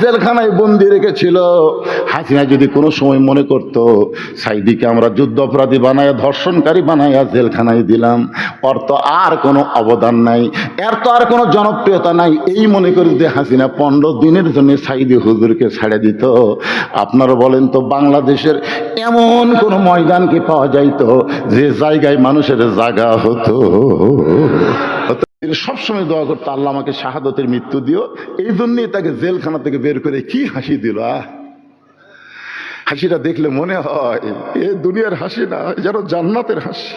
জেলখানায় বন্দি রেখেছিল। হাসিনা যদি কোনো সময় মনে করত সাইদিকে আমরা যুদ্ধ অপরাধী বানায়া, ধর্ষণকারী বানায়া জেলখানায় দিলাম, ওর তো আর কোনো অবদান নাই, এর তো আর কোনো জনপ্রিয়তা নাই, এই মনে করে যদি হাসিনা 15 দিনের জন্য সাইদি হুজুরকে ছেড়ে দিত, আপনারা বলেন তো বাংলাদেশের এমন কোন ময়দান কি পাওয়া যাইতো যে জায়গায় মানুষের জায়গা হতো? সবসময় দোয়া করতো, আল্লাহ আমাকে শাহাদতের মৃত্যু দিও। এই জন্যই তাকে জেলখানা থেকে বের করে কি হাসি দিল। হাসিটা দেখলে মনে হয় এ দুনিয়ার হাসি না, যেন জান্নাতের হাসি।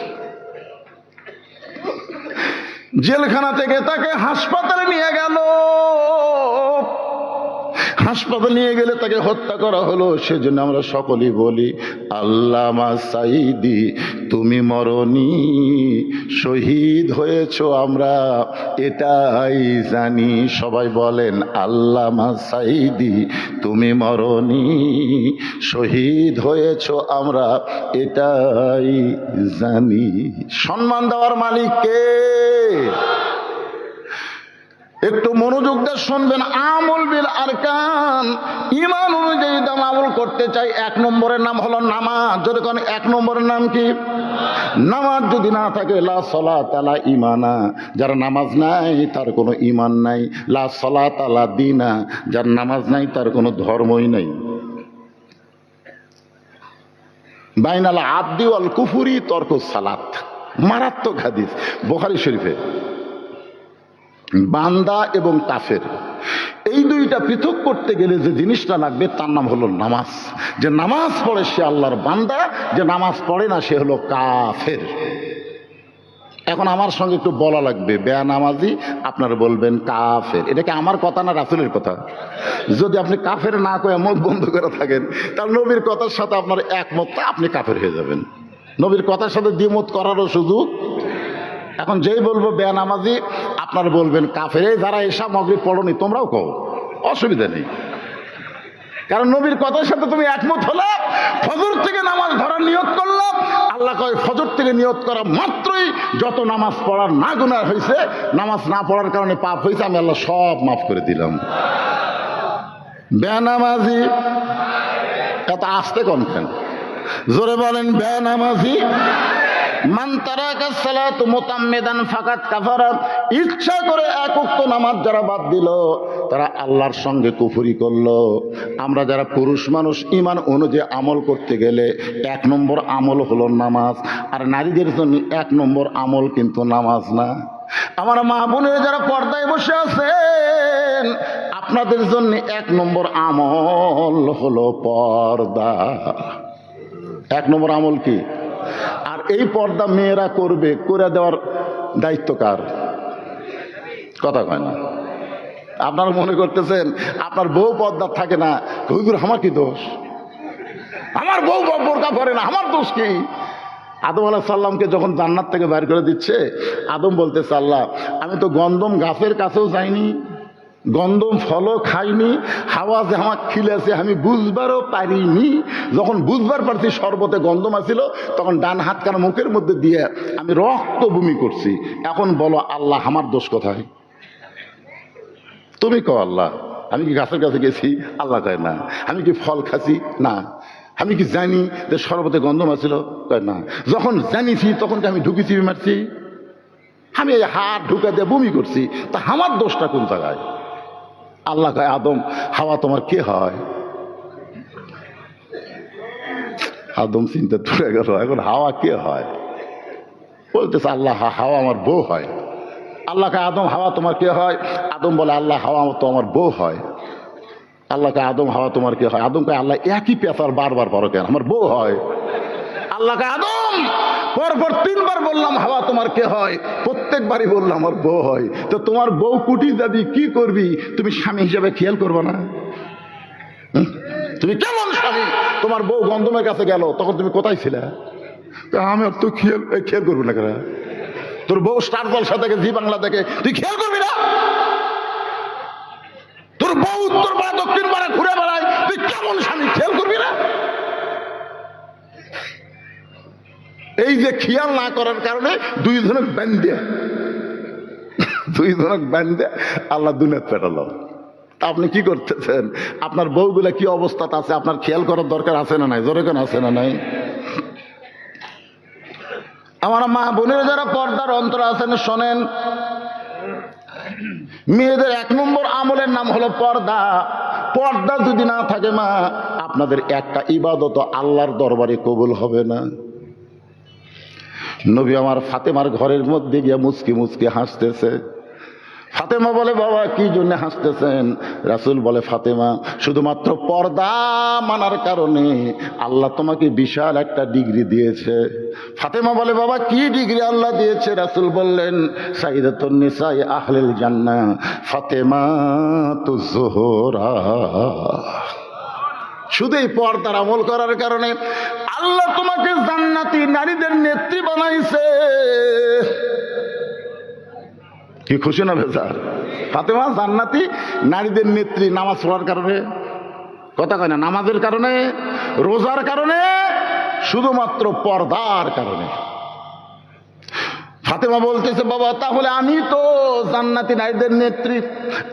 জেলখানা থেকে তাকে হাসপাতালে নিয়ে গেল, হাসপাতালে নিয়ে গেলে তাকে হত্যা করা হলো। সেজন্য আমরা সকলেই বলি আল্লামা সাইদি তুমি মরনি, শহীদ হয়েছো আমরা এটাই জানি। সবাই বলেন আল্লামা সাইদি তুমি মরনি, শহীদ হয়েছো আমরা এটাই জানি। সম্মান দেওয়ার মালিক কে? একটু মনোযোগ দিয়ে শুনবেন। আমল বিল আরকান, ঈমান অনুযায়ী আমল করতে চাই। 1 নম্বরের নাম হলো নামাজ। যদি কোন 1 নম্বরের নাম কি? নামাজ যদি না থাকে লা সালাত আলা ঈমানা, যার নামাজ নাই তার কোনো ঈমান নাই। লা সালাত আলা দীনা, যার নামাজ নাই তার কোনো ধর্মই নাই। বাইনাল আবদি ওয়াল কুফরি তরকুস সালাত, মারাত্মক হাদিস বুখারী শরীফে। বান্দা এবং কাফের এই দুইটা পৃথক করতে গেলে যে জিনিসটা লাগবে তার নাম হলো নামাজ। যে নামাজ পড়ে সে আল্লাহর বান্দা, যে নামাজ পড়ে না সে হলো কাফের। এখন আমার সঙ্গে একটু বলা লাগবে, বেনামাজি আপনারা বলবেন কাফের। এটা কি আমার কথা না রাসূলের কথা? যদি আপনি কাফের না কয়ে মুখ বন্ধ করে থাকেন, তাহলে নবীর কথার সাথে আপনার একমত, আপনি কাফের হয়ে যাবেন। নবীর কথার সাথে দ্বিমত করারও সুযোগ। এখন যেই বলবো বেনামাজি আপনারা বলবেন কাফের। এই যারা এসা মাগরিব পড়নি তোমরাও কও, অসুবিধা নেই, কারণ নবীর কথার সাথে তুমি একমত হলে। ফজর থেকে নামাজ ধরার নিয়ত করলাম, আল্লাহ কয় ফজর থেকে নিয়ত করা মাত্রই যত নামাজ পড়ার না গুনাহ হয়েছে, নামাজ না পড়ার কারণে পাপ হয়েছে, আমি আল্লাহ সব মাফ করে দিলাম। বেনামাজি এত আসতে কনখান, জোরে বলেন বেনামাজি। মান তারাকা সালাত মুতাম্মিদান ফাকাত কাফারা, ইচ্ছা করে এক ওয়াক্ত নামাজ যারা বাদ দিল তারা আল্লাহর সঙ্গে কুফরি করলো। আমরা যারা পুরুষ মানুষ ঈমান অনুযায়ী আমল করতে গেলে 1 নম্বর আমল হলো নামাজ। আর নারীদের জন্য 1 নম্বর আমল কিন্তু নামাজ না। আমার মা বোনের যারা পর্দায় বসে আছেন, আপনাদের জন্য 1 নম্বর আমল হলো পর্দা। 1 নম্বর আমল কি? আর এই পর্দা মেয়েরা করবে, করে দেওয়ার দায়িত্ব কার? কথা কয় না। আপনারা মনে করতেছেন আপনার বউ পর্দা থাকে না, হুজুর আমার কি দোষ? আমার বউ বোরকা পরে না, আমার দোষ কি? আদম আলাইহিস সালামকে যখন জান্নাত থেকে বের করে দিচ্ছে, আদম বলতেছে আল্লাহ আমি তো গন্ধম গাছের কাছেও যাইনি, গন্ধম ফলও খাইনি, হাওয়া যে আমার খিলেছে আমি বুঝবারও পারিনি। যখন বুঝবার পারছি শরবতে গন্ধম আছিল, তখন ডান হাতখানা মুখের মধ্যে দিয়ে আমি রক্ত বমি করছি। এখন বলো আল্লাহ আমার দোষ কোথায়? তুমি কও আল্লাহ। আমি কি গাছের কাছে গেছি? আল্লাহ কয় না। আমি কি ফল খাচ্ছি? না। আমি কি জানি যে শরবতে গন্ধম আছিল? কয় না। যখন জানিছি তখন কি আমি ঢুকি চিবি মারছি? আমি এই হাত ঢুকা দিয়ে বমি করছি, তা আমার দোষটা কোন জায়গায়? আল্লাহ কয় আদম হাওয়া তোমার কে হয়? আদম চিন্তা তুলে গেল, এখন হাওয়া কে হয়? বলতেছে আল্লাহ হাওয়া আমার বউ হয়। আল্লাহ কয় আদম হাওয়া তোমার কে হয়? আদম বলে আল্লাহ হাওয়া তো আমার বউ হয়। আল্লাহ কয় আদম হাওয়া তোমার কে হয়? আদম কয় আল্লাহ একই পেঁচার বারবার পরো কেন? আমার বউ হয়। আল্লাহ কয় আদম পরপর 3 বার বললাম হাওয়া তোমার কে হয়, প্রত্যেকবারই বললাম আমার বউ হয়। তো তোমার বউ কুটি যাবি কি করবি? তুমি স্বামী হিসেবে খেয়াল করবে না? তুমি কেমন স্বামী? তোমার বউ গন্ধমের কাছে গেল, তখন তুমি কোথায় ছিলে? আমি তো খেয়াল করবি না কেন? তোর বউ স্টার জলসা দেখে, জি বাংলা দেখে, তুই খেয়াল করবি না? তোর বউ উত্তর পাড়া দক্ষিণ পাড়া ঘুরে বেড়ায়, তুই কেমন স্বামী খেয়াল করবি না? এই যে খেয়াল না করার কারণে 2 জনক বান্ধে আল্লাহ দুনিয়া পেটালো। তা আপনি কি করতেছেন? আপনার বউগুলা কি অবস্থাতে আছে আপনার খেয়াল করার দরকার আছে না নাই? জোরে কেন আছে না নাই? আমার মা বোনের যারা পর্দার অন্তর আছেন শোনেন, মেয়েদের 1 নম্বর আমলের নাম হলো পর্দা। পর্দা যদি না থাকে মা, আপনাদের একটা ইবাদত আল্লাহর দরবারে কবুল হবে না। নবী আমার ফাতেমার ঘরের মধ্যে গিয়ে মুচকি মুচকি হাসতেছে। ফাতেমা বলে, বাবা কি জন্য হাসতেছেন? রাসূল বলে, ফাতেমা শুধুমাত্র পর্দা মানার কারণে আল্লাহ তোমাকে বিশাল একটা ডিগ্রি দিয়েছে। ফাতেমা বলে, বাবা কি ডিগ্রি আল্লাহ দিয়েছে? রাসূল বললেন, সাইয়্যিদাতুন নিসাই আহলিল জান্নাহ ফাতেমাতুজ জোহরা। শুধু এই পর্দার আমল করার কারণে আল্লাহ তোমাকে জান্নাতি নারীদের নেত্রী বানাইছে। কি খুশি না বেজার? ফাতেমা জান্নাতি নারীদের নেত্রী। নামাজ পড়ার কারণে, কথা কয় না, নামাজের কারণে, রোজার কারণে, শুধুমাত্র পর্দার কারণে। ফাতেমা বলতেছে, বাবা তাহলে আমি তো জান্নাতি নারীদের নেত্রী,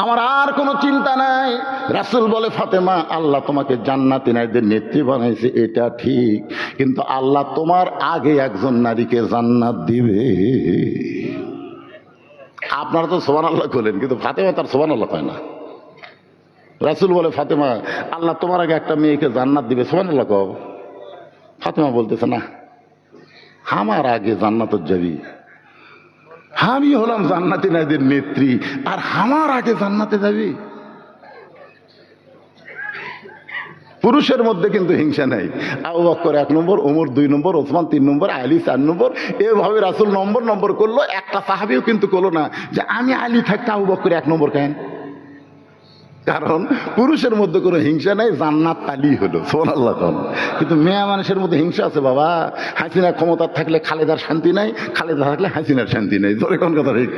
আমার আর কোনো চিন্তা নাই। রাসূল বলে, ফাতেমা আল্লাহ তোমাকে জান্নাতি নারীদের নেত্রী বানাইছে এটা ঠিক, কিন্তু আল্লাহ তোমার আগে একজন নারীকে জান্নাত দিবে। আপনারা তো সুবহানাল্লাহ বলেন, কিন্তু ফাতেমা তার সুবহানাল্লাহ কয় না। রাসূল বলে, ফাতেমা আল্লাহ তোমার আগে একটা মেয়েকে জান্নাত দিবে, সুবহানাল্লাহ কও। ফাতেমা বলতেছে, না আমার আগে জান্নাতে যাবি, আমি হলাম জান্নাতি নারীদের নেত্রী, আর আমার আগে জান্নাতে যাবি। পুরুষের মধ্যে কিন্তু হিংসা নাই। আবু বকর 1 নম্বর, ওমর 2 নম্বর, ওসমান 3 নম্বর, আলী 4 নম্বর, এভাবে রাসূল নম্বর নম্বর করলো। একটা সাহাবীও কিন্তু করলো না যে আমি আলী থাকতে আবু বকর 1 নম্বর কেন। কারণ পুরুষের মধ্যে কোনো হিংসা নাই, জান্নাত তালি হলো, সুবহানাল্লাহ। কিন্তু মেয়ে মানুষের মধ্যে হিংসা আছে বাবা। হাসিনা ক্ষমতা থাকলে খালেদার শান্তি নাই, খালেদা থাকলে হাসিনার শান্তি নাই। ধরে কোন কথা ঠিক?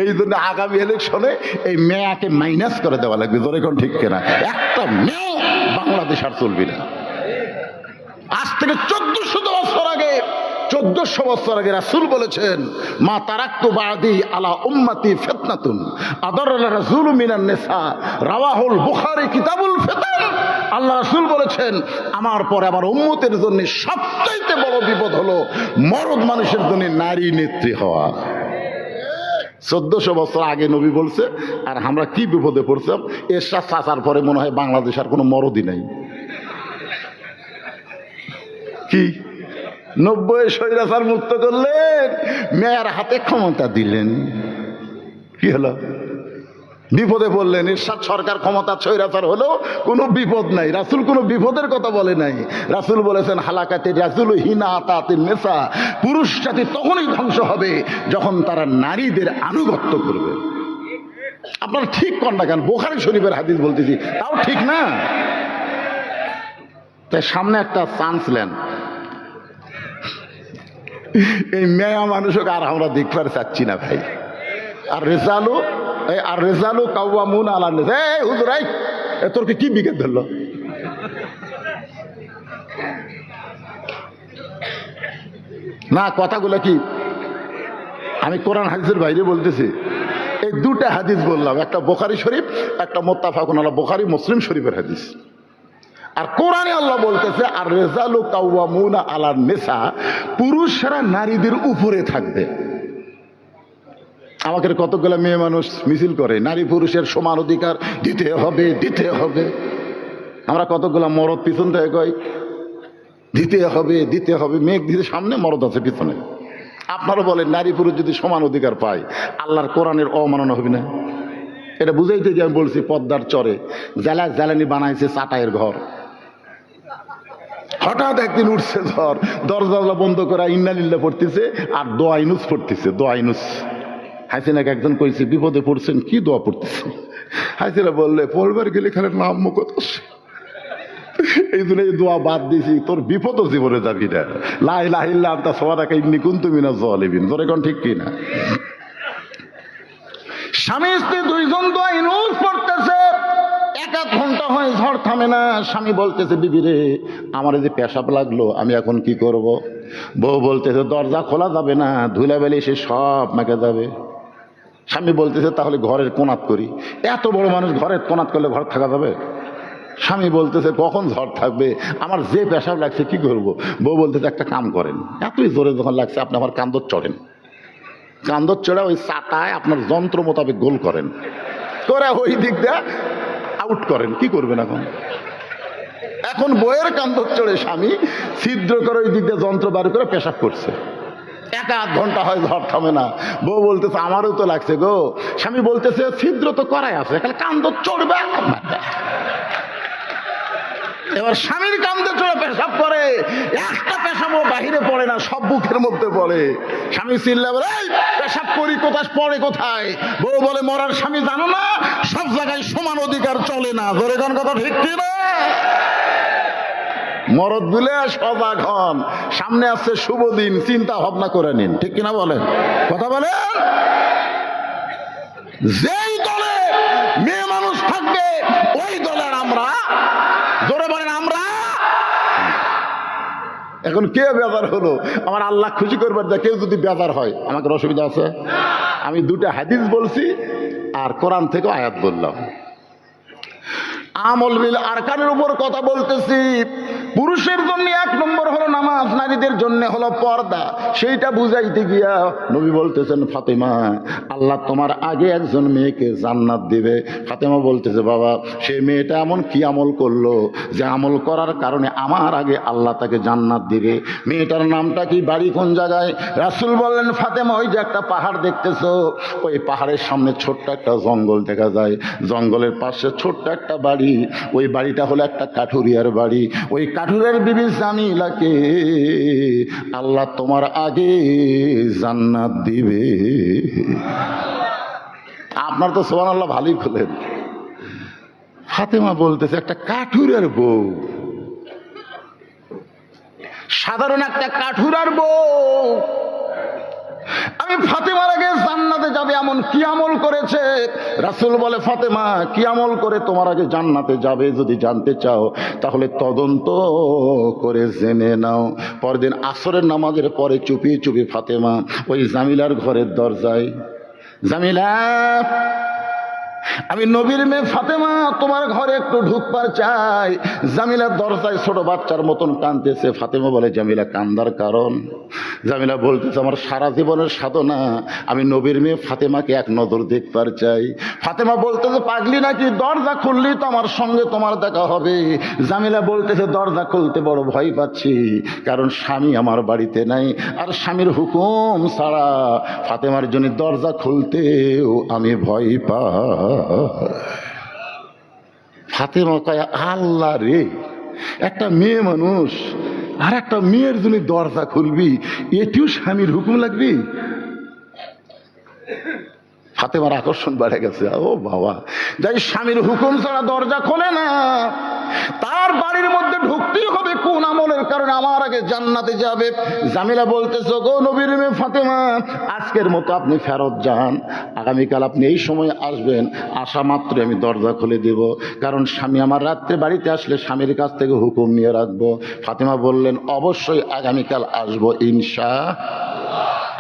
এই জন্য আগামী ইলেকশনে এই মেয়াকে মাইনাস করে দেওয়া লাগবে। ধরে কোন ঠিক কিনা? একটা মেয়ে বাংলাদেশ আর চলবি না। আজ থেকে 1400 বছর আগে রাসূল বলেছেন, মা তারাক্তু বাদি আলা উম্মতি ফিতনাতুন আদাররা রাসূল মিনান নিসা, রাওয়াহুল বুখারী কিতাবুল ফিতান। আল্লাহ রাসূল বলেছেন, আমার পরে আমার উম্মতের জন্য সবচেয়ে বড় বিপদ হলো মরদ মানুষের জন্য নারী নেত্রী হওয়া। 1400 বছর আগে নবী বলছে, আর আমরা কি বিপদে পড়ছিলাম। এরশাদ চাচার পরে মনে হয় বাংলাদেশ আর কোনো মরদই নাই। কি 90 স্বৈরাচার মুক্ত করলেন, মেয়ের হাতে ক্ষমতা দিলেন, কি হলো? বিপদে পড়লেন। এরশাদ সরকার ক্ষমতা স্বৈরাচার হলেও কোনো বিপদ নাই। রাসূল কোনো বিপদের কথা বলে নাই। রাসূল বলেছেন, হালাকাতে রাসূল হিনা আতাতিন নিসা, পুরুষ জাতি তখনই ধ্বংস হবে যখন তারা নারীদের আনুগত্য করবে। আপনারা ঠিক কন না কেন? বুখারী শরীফের হাদিস বলতেছি, তাও ঠিক না। তাই সামনে একটা চান্স নেন। এই মেয়া মানুষকে আর আমরা দেখতে চাচ্ছি না ভাই। আর রেজালু কাওয়ামুন আলা নিসা। এই হুজুর, এই তোরকে কি বিকেট ধরলো? না, কথাগুলো কি আমি কোরআন হাদিসের বাইরে বলতেছি। এই 2টা হাদিস বললাম, একটা বুখারী শরীফ, একটা মুত্তাফাকুন আলাইহি বুখারী মুসলিম শরীফের হাদিস। আর কোরআনে আল্লাহ বলতেছে, আর রেজালু কাওয়ামুনা আলা নিসা, পুরুষরা নারীদের উপরে থাকবে। আমাকে কতগুলো মেয়ে মানুষ মিছিল করে নারী পুরুষের সমান অধিকার দিতে হবে, দিতে হবে। আমরা কতগুলো মরদ পিছন থেকে কই দিতে হবে, দিতে হবে। মেঘ দিতে সামনে, মরদ আছে পিছনে। আপনারা বলেন, নারী পুরুষ যদি সমান অধিকার পায়, আল্লাহর কোরআনের অমাননা হবে না? এটা বুঝাইতে গিয়ে আমি বলছি, পদ্মার চরে জ্বালানি বানাইছে চাটাইয়ের ঘর। হঠাৎ একদিন উঠছে ঝড়, দরজা বন্ধ করা ইন্নালিল্লাহ পড়তেছে আর দোয়া ইনুস পড়তেছে, দোয়া ইনুস। হাসিনাকে একজন কইছে, বিপদে পড়ছেন, কি দোয়া পড়তেছে? হাসিনা বললে, পড়বার গেলে খালি নাম মুখত আসে, এই জন্য এই দোয়া বাদ দিয়েছি, তোর বিপদও জীবনে যাবি না। লা ইলাহা ইল্লা আনতা সুবহানাকা ইন্নী কুনতু মিনাজ জালিমিন। জোরে কোন ঠিক কি না? স্বামী স্ত্রী 2 জন দোয়া ইনুস পড়তেছে, 1 ঘন্টা হয়, ঝড় থামে না। স্বামী বলতেছে, বিবি রে, আমার যে পেশাব লাগলো, আমি এখন কি করব? বউ বলতেছে, দরজা খোলা যাবে না, ধুলাবালি এসে সব মেখে যাবে। স্বামী বলতেছে তাহলে ঘরের কোনাত করি। এত বড় মানুষ ঘরের কোনাত করলে ঘর থাকা যাবে? স্বামী বলতেছে কখন ঝড় থাকবে, আমার যে পেশাব লাগছে কি করব। বউ বলতেছে একটা কাম করেন, এতই জোরে যখন লাগছে আপনি আমার কান্দর চড়েন, কান্দর চড়া ওই চাটায় আপনার যন্ত্র মোতাবেক গোল করেন, করে ওই দিক দিয়ে আউট করেন। কি করবেন এখন? এখন বইয়ের কান্দর চড়ে স্বামী ছিদ্র করে ওই দিক দিয়ে যন্ত্র বার করে পেশাব করছে, 1-8 ঘন্টা হয়, ঝড় থামে না। বউ বলতেছে আমারও তো লাগছে গো। স্বামী বলতেছে ছিদ্র তো করাই আছে, খালি কান্দর চড়বে। এবার স্বামীর কান্দে চড়ে পেশাব করে, একটা পেশাবও বাহিরে পড়ে না, সব বুকের মধ্যে পড়ে। স্বামী চিল্লা বলে পেশাব করি কোথায়, পড়ে কোথায়? বউ বলে মরার স্বামী জানো না, সব জায়গায় সমান অধিকার চলে না। ধরে কোন কথা ঠিক না? মরদ গুলে সজাগ হন, সামনে আসছে শুভ দিন, চিন্তা ভাবনা করে নিন। ঠিক কিনা বলেন? কথা বলেন। যেই দলে মেয়ে মানুষ থাকবে ওই দলের আমরা, জোরে বলেন আমরা। এখন কে বেজার হলো? আমার আল্লাহ খুশি করবার যা, কেউ যদি বেজার হয় আমাকে অসুবিধা আছে? আমি 2টা হাদিস বলছি আর কোরআন থেকে আয়াত বললাম। আমল বিল আরকানের উপর কথা বলতেছি। পুরুষের জন্য 1 নম্বর হলো নামাজ, নারীদের জন্য হলো পর্দা। সেইটা বুঝাইতে গিয়া নবী বলতেছেন ফাতেমা, আল্লাহ তোমার আগে একজন মেয়েকে জান্নাত দিবে। ফাতেমা বলতেছে বাবা, সেই মেয়েটা এমন কি আমল করলো যে আমল করার কারণে আমার আগে আল্লাহ তাকে জান্নাত দিবে? মেয়েটার নামটা কি, বাড়ি কোন জায়গায়? রাসূল বললেন ফাতেমা, ওই যে একটা পাহাড় দেখতেছো, ওই পাহাড়ের সামনে ছোট্ট একটা জঙ্গল দেখা যায়, জঙ্গলের পাশে ছোট্ট একটা বাড়ি, ওই বাড়িটা হলো একটা কাঠুরিয়ার বাড়ি। ওই কাঠুরিয়ার বিবি জামিলাকে আল্লাহ তোমার আগে জান্নাত দিবে। আপনার তো সুবহানাল্লাহ ভালোই খুলেন। ফাতেমা বলতেছে একটা কাঠুরিয়ার বউ, সাধারণ একটা কাঠুরার বউ, আমি ফাতেমার আগে জান্নাতে যাবে এমন কি আমল করেছে? রাসূল বলে ফাতেমা, কি আমল করে তোমার আগে জান্নাতে যাবে যদি জানতে চাও তাহলে তদন্ত করে জেনে নাও। পরদিন আসরের নামাজের পরে চুপি চুপি ফাতেমা ওই জামিলার ঘরের দরজায়, জামিলা আমি নবীর মেয়ে ফাতেমা তোমার ঘরে একটু ঢুকবার চাই। জামিলার দরজায় ছোট বাচ্চার মতন কাঁদতেছে। ফাতেমা বলে জামিলা কান্দার কারণ? জামিলা বলতেছে আমার সারা জীবনের সাধনা, আমি নবীর মেয়ে ফাতেমাকে এক নজর দেখবার চাই। ফাতেমা বলতেছে পাগলি নাকি, দরজা খুললি তো আমার সঙ্গে তোমার দেখা হবে। জামিলা বলতেছে দরজা খুলতে বড় ভয় পাচ্ছি, কারণ স্বামী আমার বাড়িতে নাই, আর স্বামীর হুকুম ছাড়া ফাতেমার জন্য দরজা খুলতেও আমি ভয় পাই। ফাতেমা কয় আল্লাহ রে, একটা মেয়ে মানুষ আর একটা মেয়ের জন্য দরজা খুলবি, এটিও স্বামীর হুকুম লাগবি? ফাতেমার আকর্ষণ বেড়ে গেছে। ও বাবা, যাই স্বামীর হুকুম ছাড়া দরজা খোলে না, তার বাড়ির মধ্যে ঢুকতেই হবে কোন আমলের কারণে আমার আগে জান্নাতে যাবে। জামিলা বলতেছো গো নবীর মেয়ে ফাতেমা, আজকের মতো আপনি ফেরত যান, আগামীকাল আপনি এই সময় আসবেন, আসা মাত্র আমি দরজা খুলে দেব, কারণ স্বামী আমার রাত্রে বাড়িতে আসলে স্বামীর কাছ থেকে হুকুম নিয়ে রাখবো। ফাতেমা বললেন অবশ্যই আগামীকাল আসবো ইনশাআল্লাহ।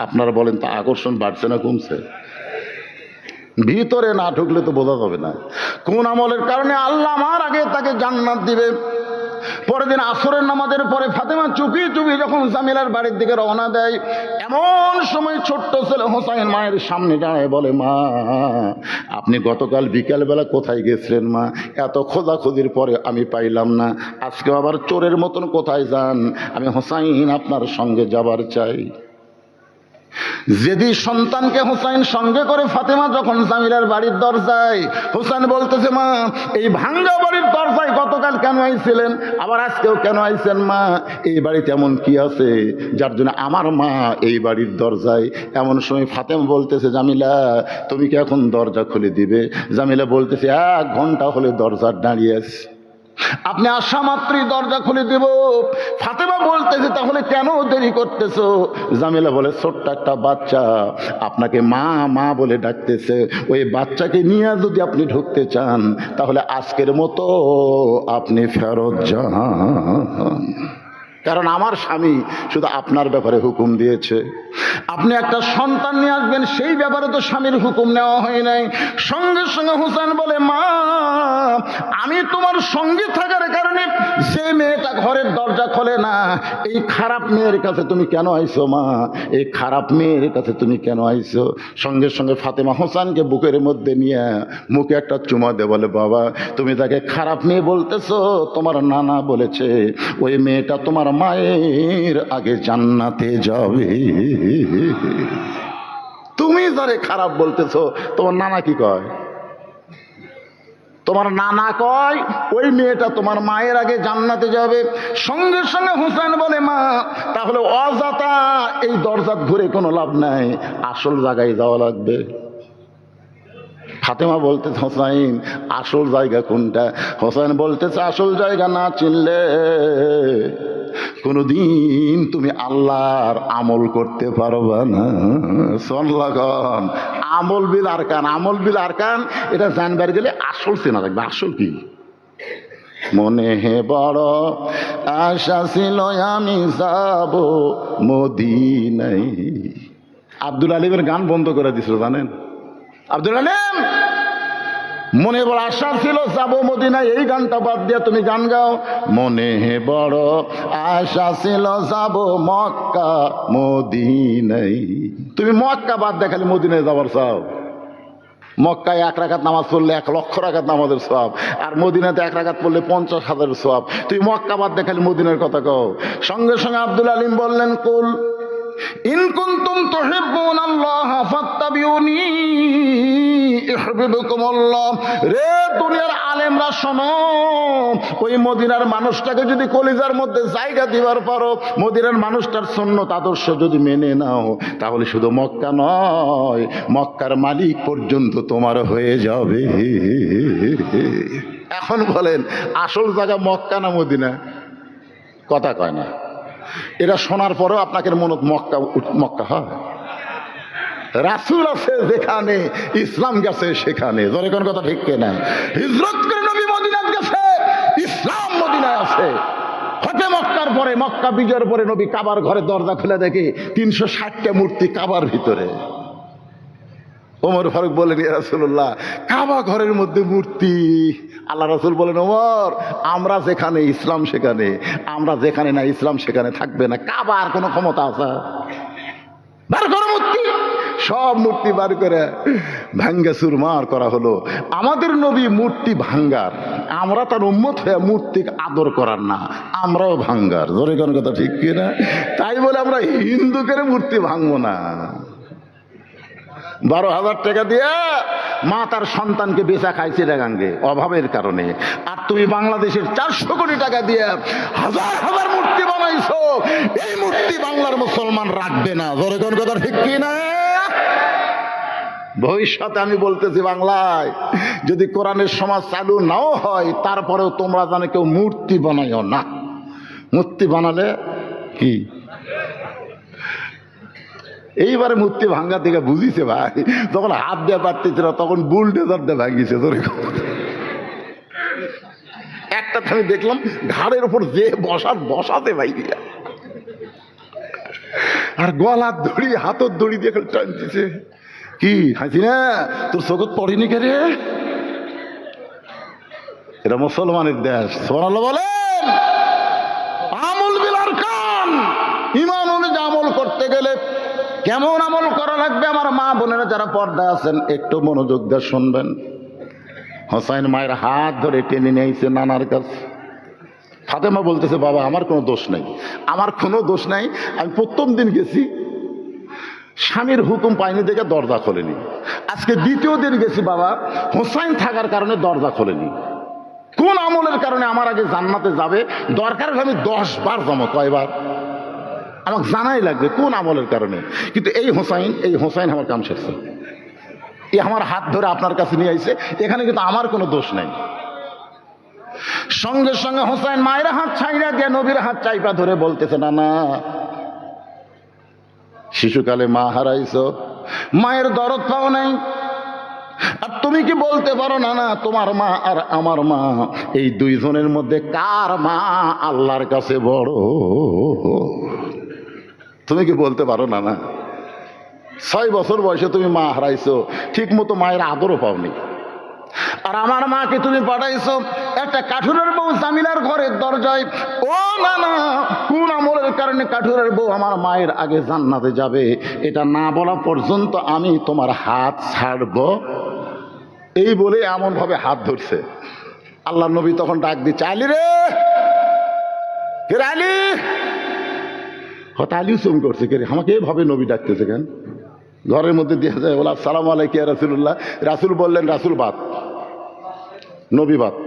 আপনারা বলেন তা আকর্ষণ বাড়ছে না কমছে? ভিতরে না ঢুকলে তো বোঝা যাবে না কোন আমলের কারণে আল্লাহ আমার আগে তাকে জান্নাত দিবে। পরের দিন আসরের নামাজের পরে ফাতেমা চুপি চুপি যখন জামিলার বাড়ির দিকে রওনা দেয়, এমন সময় ছোট্ট ছেলে হোসাইন মায়ের সামনে দাঁড়ায় বলে মা, আপনি গতকাল বিকালবেলা কোথায় গেছিলেন মা? এত খোঁজাখুঁজির পরে আমি পাইলাম না, আজকে আবার চোরের মতন কোথায় যান? আমি হোসাইন আপনার সঙ্গে যাবার চাই। যেদি সন্তানকে হুসাইন সঙ্গে করে ফাতেমা যখন জামিলার বাড়ির দরজায়, হুসাইন বলতেছে মা, এই ভাঙ্গা বাড়ির দরজায় গতকাল কেন আইছিলেন, আবার আজকেও কেন আইছেন মা? এই বাড়িতে এমন কি আছে যার জন্য আমার মা এই বাড়ির দরজায়? এমন সময় ফাতেমা বলতেছে জামিলা, তুমি কি এখন দরজা খুলে দিবে? জামিলা বলতেছে 1 ঘন্টা হলে দরজা দাঁড়িয়ে আছে, আপনি আসা মাত্রই দরজা খুলে দেব। ফাতেমা বলতেছে তাহলে কেন দেরি করতেছো? জামিলা বলে ছোট্ট একটা বাচ্চা আপনাকে মা মা বলে ডাকতেছে, ওই বাচ্চাকে নিয়ে যদি আপনি ঢুকতে চান তাহলে আজকের মতো আপনি ফেরত যান। কারণ আমার স্বামী শুধু আপনার ব্যাপারে হুকুম দিয়েছে। আপনি একটা সন্তান নিয়ে আসবেন, সেই ব্যাপারে তো স্বামীর হুকুম নেওয়া হয় নাই। সঙ্গে সঙ্গে হুসেন বলে, মা আমি তোমার সঙ্গে থাকার কারণে যে মেয়েটা ঘরের দরজা খোলে না, এই খারাপ মেয়ের কাছে তুমি কেন আইছো মা? এই খারাপ মেয়ের কাছে তুমি কেন আইছো? সঙ্গে সঙ্গে ফাতেমা হোসেনকে বুকের মধ্যে নিয়ে মুখে একটা চুমা দিয়ে বলে, বাবা তুমি তাকে খারাপ মেয়ে বলতেছো, তোমার নানা বলেছে ওই মেয়েটা তোমার মায়ের আগে জান্নাতে যাবে। তুমি যারে খারাপ বলতেছো, তোমার নানা কি কয়? তোমার নানা কয় ওই মেয়েটা তোমার মায়ের আগে জান্নাতে যাবে। সঙ্গে সঙ্গে হুসেন বলে, মা তাহলে অযথা এই দরজা ঘুরে কোনো লাভ নাই, আসল জায়গায় যাওয়া লাগবে। ফাতেমা বলতেছে, হোসাইন আসল জায়গা কোনটা? হোসেন বলতেছে, আসল জায়গা না চিনলে কোনদিন তুমি আল্লাহর আমল করতে পারবা না। সল্লাগন আমল বিল আরকান, আমল বিল আরকান এটা জানবার গেলে আসল চেনা রাখবে। আসল কি? মনে হে বড় আশা ছিল আমি যাব মদিনায়। আব্দুল আলিমের গান বন্ধ করে দিছিল জানেন? আব্দুল আলিম মনে বড় আশা ছিল যাব মদিনায়, এই গানটা বাদ দিয়ে তুমি গান গাও। মনে বড় আশা ছিল যাব মক্কা মদিনায়। তুমি মক্কা বাদ দিয়ে খালি মদিনায় যাবার চাও। মক্কায় 1 রাকাত নামাজ পড়লে 1 লক্ষ রাকাত নামাজের সওয়াব, আর মদিনাতে 1 রাকাত পড়লে 50,000 সওয়াব। তুই মক্কা বাদ দিয়ে খালি মদিনার কথা কও। সঙ্গে সঙ্গে আব্দুল আলিম বললেন, কুল ইন কুনতুম তুহিব্বুনাল্লাহ ফাত্তাবিউনি ইউহিব্বুকুমুল্লাহ। রে দুনিয়ার আলেমরা শোনো, ওই মদিনার মানুষটাকে যদি কলিজার মধ্যে জায়গা দিবার পারো, মদিনার মানুষটার সুন্নত আদর্শ যদি মেনে নাও, তাহলে শুধু মক্কা নয়, মক্কার মালিক পর্যন্ত তোমার হয়ে যাবে। এখন বলেন আসল জায়গা মক্কা না মদিনা? কথা কয় না। এটা শোনার পরেও আপনাকে মনে মক্কা মক্কা হয়? রাসূল আছে যেখানে, ইসলাম গেছে সেখানে। জোরে কোন কথা ঠিক কিনা? হিজরত করে নবী মদিনায় গেছে, ইসলাম মদিনায় আছে। হতে মক্কার পরে, মক্কা বিজয়ের পরে নবী কাবার ঘরে দরজা খুলে দেখে 360টা মূর্তি কাবার ভিতরে। ওমর ফারুক বলেন, ইয়া রাসূলুল্লাহ কাবা ঘরের মধ্যে মূর্তি। আল্লাহ রাসূল বলেন, ওমর আমরা যেখানে ইসলাম সেখানে, আমরা যেখানে না ইসলাম সেখানে থাকবে না। কাবার কোনো ক্ষমতা আছে? বার করো মূর্তি। সব মূর্তি বার করে ভাঙ্গা চুরমার করা হলো। আমাদের নবী মূর্তি ভাঙ্গার, আমরা তার উম্মত হয়ে মূর্তি আদর করার না, আমরাও ভাঙ্গার। জোরে কোন কথা ঠিক কিনা? তাই বলে আমরা হিন্দুকে মূর্তি ভাঙবো না। 12,000 টাকা দিয়ে মা তার সন্তানকে বেচা খাইছে গাঙ্গে অভাবের কারণে, আর তুমি বাংলাদেশের 400 কোটি টাকা দিয়ে হাজার হাজার মূর্তি বানাইছো। এই মূর্তি বাংলার মুসলমান রাখবে না। জোরে কোন কথা ঠিক কি না? ভবিষ্যতে আমি বলতেছি, বাংলায় যদি কোরআনের সমাজ চালু নাও হয়, তারপরেও তোমরা জানে কেউ মূর্তি বানাইও না। মূর্তি বানালে কি? এইবারে মূর্তি ভাঙ্গা থেকে বুঝিছে ভাই, যখন হাত দিয়ে পারতেছিল তখন বুলডোজার দিয়ে ভাঙিছে। একটা আমি দেখলাম ঘাড়ের উপর যে বসাতে ভাই দিয়া, আর গলার দড়ি হাতের দড়ি দিয়ে টানতেছে। কি হাসি না তোর চোখত পড়িনি কে রে? এটা মুসলমানের দেশ। সুবহানাল্লাহ বলেন। আমল বিল আরকান, ঈমান অনুযায়ী আমল করতে গেলে কেমন আমল করা লাগবে? আমার মা বোনেরা যারা পর্দায় আছেন একটু মনোযোগ দিয়ে শুনবেন। হোসাইন মায়ের হাত ধরে টেনে নিয়েছে নানার কাছে। ফাতেমা বলতেছে, বাবা আমার কোনো দোষ নাই, আমার কোনো দোষ নাই। আমি প্রথম দিন গেছি, স্বামীর হুকুম পাইনি দেখে দরজা খোলেনি। আজকে দ্বিতীয় দিন গেছি, বাবা হোসাইন থাকার কারণে দরজা খোলেনি। কোন আমলের কারণে আমার আগে জান্নাতে যাবে? দরকার হলে আমি 10 বার জমা, কয়বার আমাকে জানাই লাগবে কোন আমলের কারণে। কিন্তু এই হোসাইন আমার কাম শেখছে, এই আমার হাত ধরে আপনার কাছে নিয়ে আইছে, এখানে কিন্তু আমার কোনো দোষ নাই। সঙ্গে সঙ্গে হোসাইন মায়ের হাত ছাইরা দিয়ে নবীর হাত চাইপা ধরে বলতেছে, না না শিশুকালে মা হারাইছো, মায়ের দরদ পাও নাই, আর তুমি কি বলতে পারো না না তোমার মা আর আমার মা এই দুইজনের মধ্যে কার মা আল্লাহর কাছে বড়? তুমি কি বলতে পারো না না 6 বছর বয়সে তুমি মা হারাইছো, ঠিক মতো মায়ের আদরও পাওনি। আর আমার মাকে তুমি পাঠাইছো একটা কাঠুরের বউ জামিলার ঘরের দরজায়। ও না না, কোন আমলের কারণে কাঠুরের বউ আমার মায়ের আগে জান্নাতে যাবে এটা না বলা পর্যন্ত আমি তোমার হাত ছাড়ব? এই বলে এমন ভাবে হাত ধরছে। আল্লাহ নবী তখন ডাক দিচ্ছে, আলী রে, আলী। হঠাৎ আলী চুমি করছে, কে রে আমাকে এভাবে নবী ডাকতেছে কেন? ঘরের মধ্যে দিয়ে যায়, বলা সালাম আলাইকুম রাসূলুল্লাহ। রাসূল বললেন, রাসূল বাত, নবী বাত।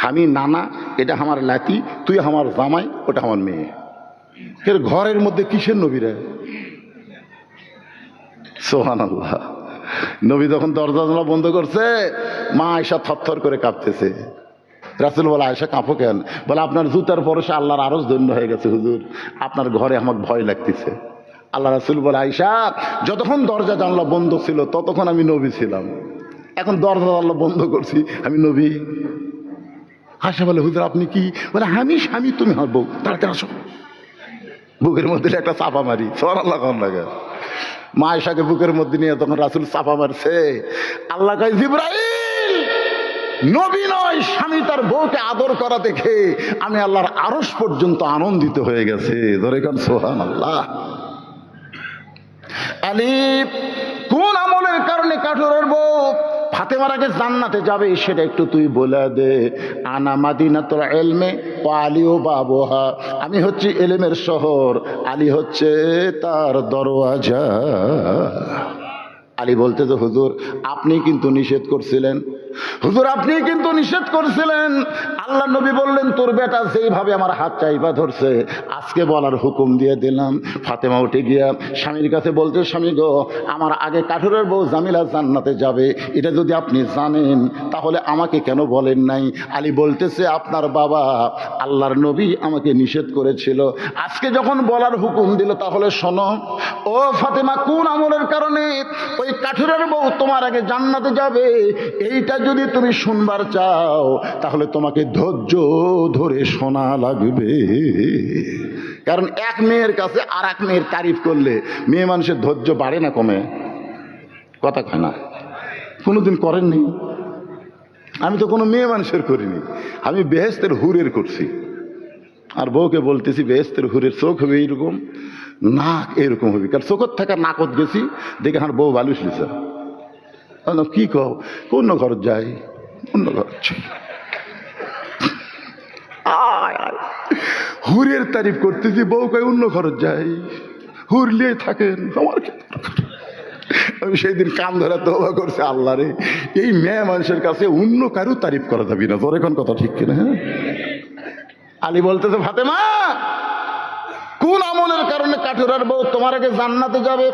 আমি নানা, এটা আমার লাতি, তুই আমার জামাই, ওটা আমার মেয়ে। ঘরের মধ্যে কিসের নবী রে? সুবহানাল্লাহ। নবী যখন দরজা বন্ধ করছে, মা আয়েশা থরথর করে কাঁপতেছে। রাসূল বলে, আয়েশা কাঁপো কেন? বলে, আপনার জুতার পরশে আল্লাহর আরশ ধন্য হয়ে গেছে হুজুর, আপনার ঘরে আমার ভয় লাগতেছে। আল্লাহ রাসূল বলে, আয়েশা যতক্ষণ দরজা জানলা বন্ধ ছিল ততক্ষণ আমি নবী ছিলাম, এখন দরজা জানলা বন্ধ করছি আমি নবী? আয়েশা বলে, হুজুর আপনি কি? বলে, আমি স্বামী, তুমি আমার বউ, তাড়াতাড়ি আসো। বুকের মধ্যে একটা চাপা মারি, সুবহানাল্লাহ লাগে। মা আয়েশাকে বুকের মধ্যে নিয়ে তখন রাসূল চাপা মারছে। আল্লাহ কয়, জিবরাইল, নবী নয় স্বামী তার বউকে আদর করা দেখে আমি আল্লাহর আরশ পর্যন্ত আনন্দিত হয়ে গেছে। ধরে কান সুবহানাল্লাহ। আলী, কোন আমলের কারণে কাঠুরের বউ ফাতেমার আগে জান্নাতে যাবে সেটা একটু তুই বলে দে। আনা মাদিনাতুল ইলমি ওয়া আলিও বাবুহা, আমি হচ্ছি ইলমের শহর, আলী হচ্ছে তার দরওয়াজা। আলী বলতে তো, হুজুর আপনি কিন্তু নিষেধ করছিলেন, হুজুর আপনি কিন্তু নিষেধ করছিলেন। আল্লাহ নবী বললেন, তোর বেটা যেইভাবে আমার হাত চাইবা ধরছে, আজকে বলার হুকুম দিয়ে দিলাম। ফাতেমা উঠে গিয়া স্বামীর কাছে বলতে, স্বামী গো, আমার আগে কাঠুরের বউ জামিলা জান্নাতে যাবে, এটা যদি আপনি জানেন তাহলে আমাকে কেন বলেন নাই? আলী বলতেছে, আপনার বাবা আল্লাহর নবী আমাকে নিষেধ করেছিল, আজকে যখন বলার হুকুম দিল তাহলে শোনো। ও ফাতেমা, কোন আমলের কারণে ওই কাঠুরের বউ তোমার আগে জান্নাতে যাবে এইটা যদি তুমি শুনবার চাও তাহলে তোমাকে ধৈর্য ধরে শোনা লাগবে। কারণ এক মেয়ের কাছে আর এক মেয়ের তারিফ করলে মেয়ে মানুষের ধৈর্য বাড়ে না কমে? কথা কয় না? কোনোদিন করেননি? আমি তো কোনো মেয়ে মানুষের করিনি, আমি বেহেশতের হুরের করছি। আর বউকে বলতেছি, বেহেশতের হুরের চোখ হবে এইরকম, নাক এরকম হবে, কারণ চোখত থাকা নাকত গেছি দেখে আমার বউ বালুস লিছে। কি কও? অন্য ঘর যাই, অন্য ঘর হুরের তারিফ করতেছি, বউ কয় অন্য ঘর যাই, হুর লিয়ে থাকেন আমার। আমি সেই দিন কান ধরে তওবা করছে, আল্লাহ রে, এই মেয়ে মানুষের কাছে অন্য কারো তারিফ করা যাবি না। তোর এখন কথা ঠিক কিনা? হ্যাঁ। আলী বলতেছে, ফাতেমা, কোন আমলের কারণে কাঠুরার বউ তোমার আগে জান্নাতে যাবে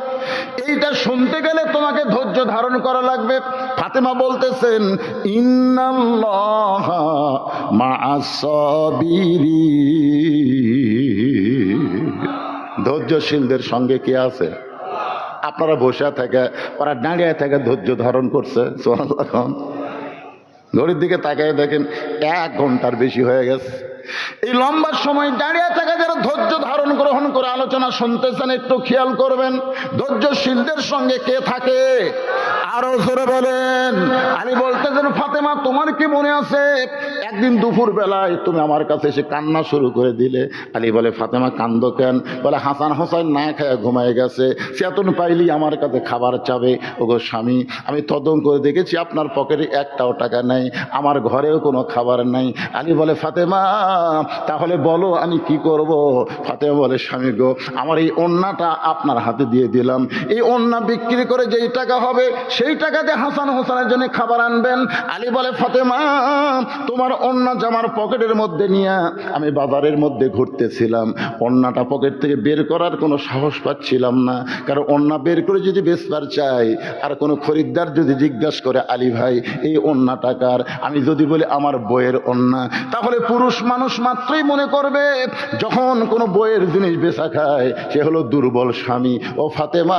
এইটা শুনতে গেলে তোমাকে ধৈর্য ধারণ করা লাগবে। ফাতেমা বলতেছেন, ইন্নাল্লাহা মা'আস সাবিরিন, ধৈর্যশীলদের সঙ্গে কে আছে? আপনারা বসে থাকে, ওরা দাঁড়িয়ে থেকে ধৈর্য ধারণ করছে। সুবহানাল্লাহ। ঘড়ির দিকে তাকায় দেখেন 1 ঘন্টার বেশি হয়ে গেছে। এই লম্বা সময় দাঁড়িয়ে থাকা যারা ধৈর্য ধারণ গ্রহণ করে আলোচনা শুনতেছেন একটু খেয়াল করবেন, ধৈর্যশীলদের সঙ্গে কে থাকে? আরো জোরে বলেন। আলী বলতেছেন, ফাতেমা তোমার কি মনে আছে একদিন দুপুর বেলায় তুমি আমার কাছে এসে কান্না শুরু করে দিলে? আলী বলে, ফাতেমা কান্দো কেন? বলে, হাসান হোসেন না খায় ঘুমায় গেছে, চেতন পাইলি আমার কাছে খাবার চাবে। ওগো স্বামী, আমি তদন্ত করে দেখেছি আপনার পকেটে 1টাও টাকা নাই, আমার ঘরেও কোনো খাবার নাই। আলী বলে, ফাতেমা তাহলে বলো আমি কি করব? ফাতেমা বলে, স্বামী গো, আমার এই ওন্নাটা আপনার হাতে দিয়ে দিলাম, এই ওন্না বিক্রি করে যেই টাকা হবে সেই টাকাতে হাসান হোসেনের জন্য খাবার আনবেন। আলী বলে, ফাতেমা তোমার ওন্না জামার পকেটের মধ্যে নিয়ে আমি বাজারের মধ্যে ঘুরতেছিলাম, ওন্নাটা পকেট থেকে বের করার কোনো সাহস পাচ্ছিলাম না, কারণ ওন্না বের করে যদি বেচবার চাই আর কোনো খরিদ্দার যদি জিজ্ঞাসা করে, আলী ভাই এই ওন্না টাকার, আমি যদি বলি আমার বইয়ের ওন্না, তাহলে পুরুষ মানুষ মাত্রই মনে করবে যখন কোনো বইয়ের জিনিস বেচা খায় সে হলো দুর্বল স্বামী। ও ফাতেমা,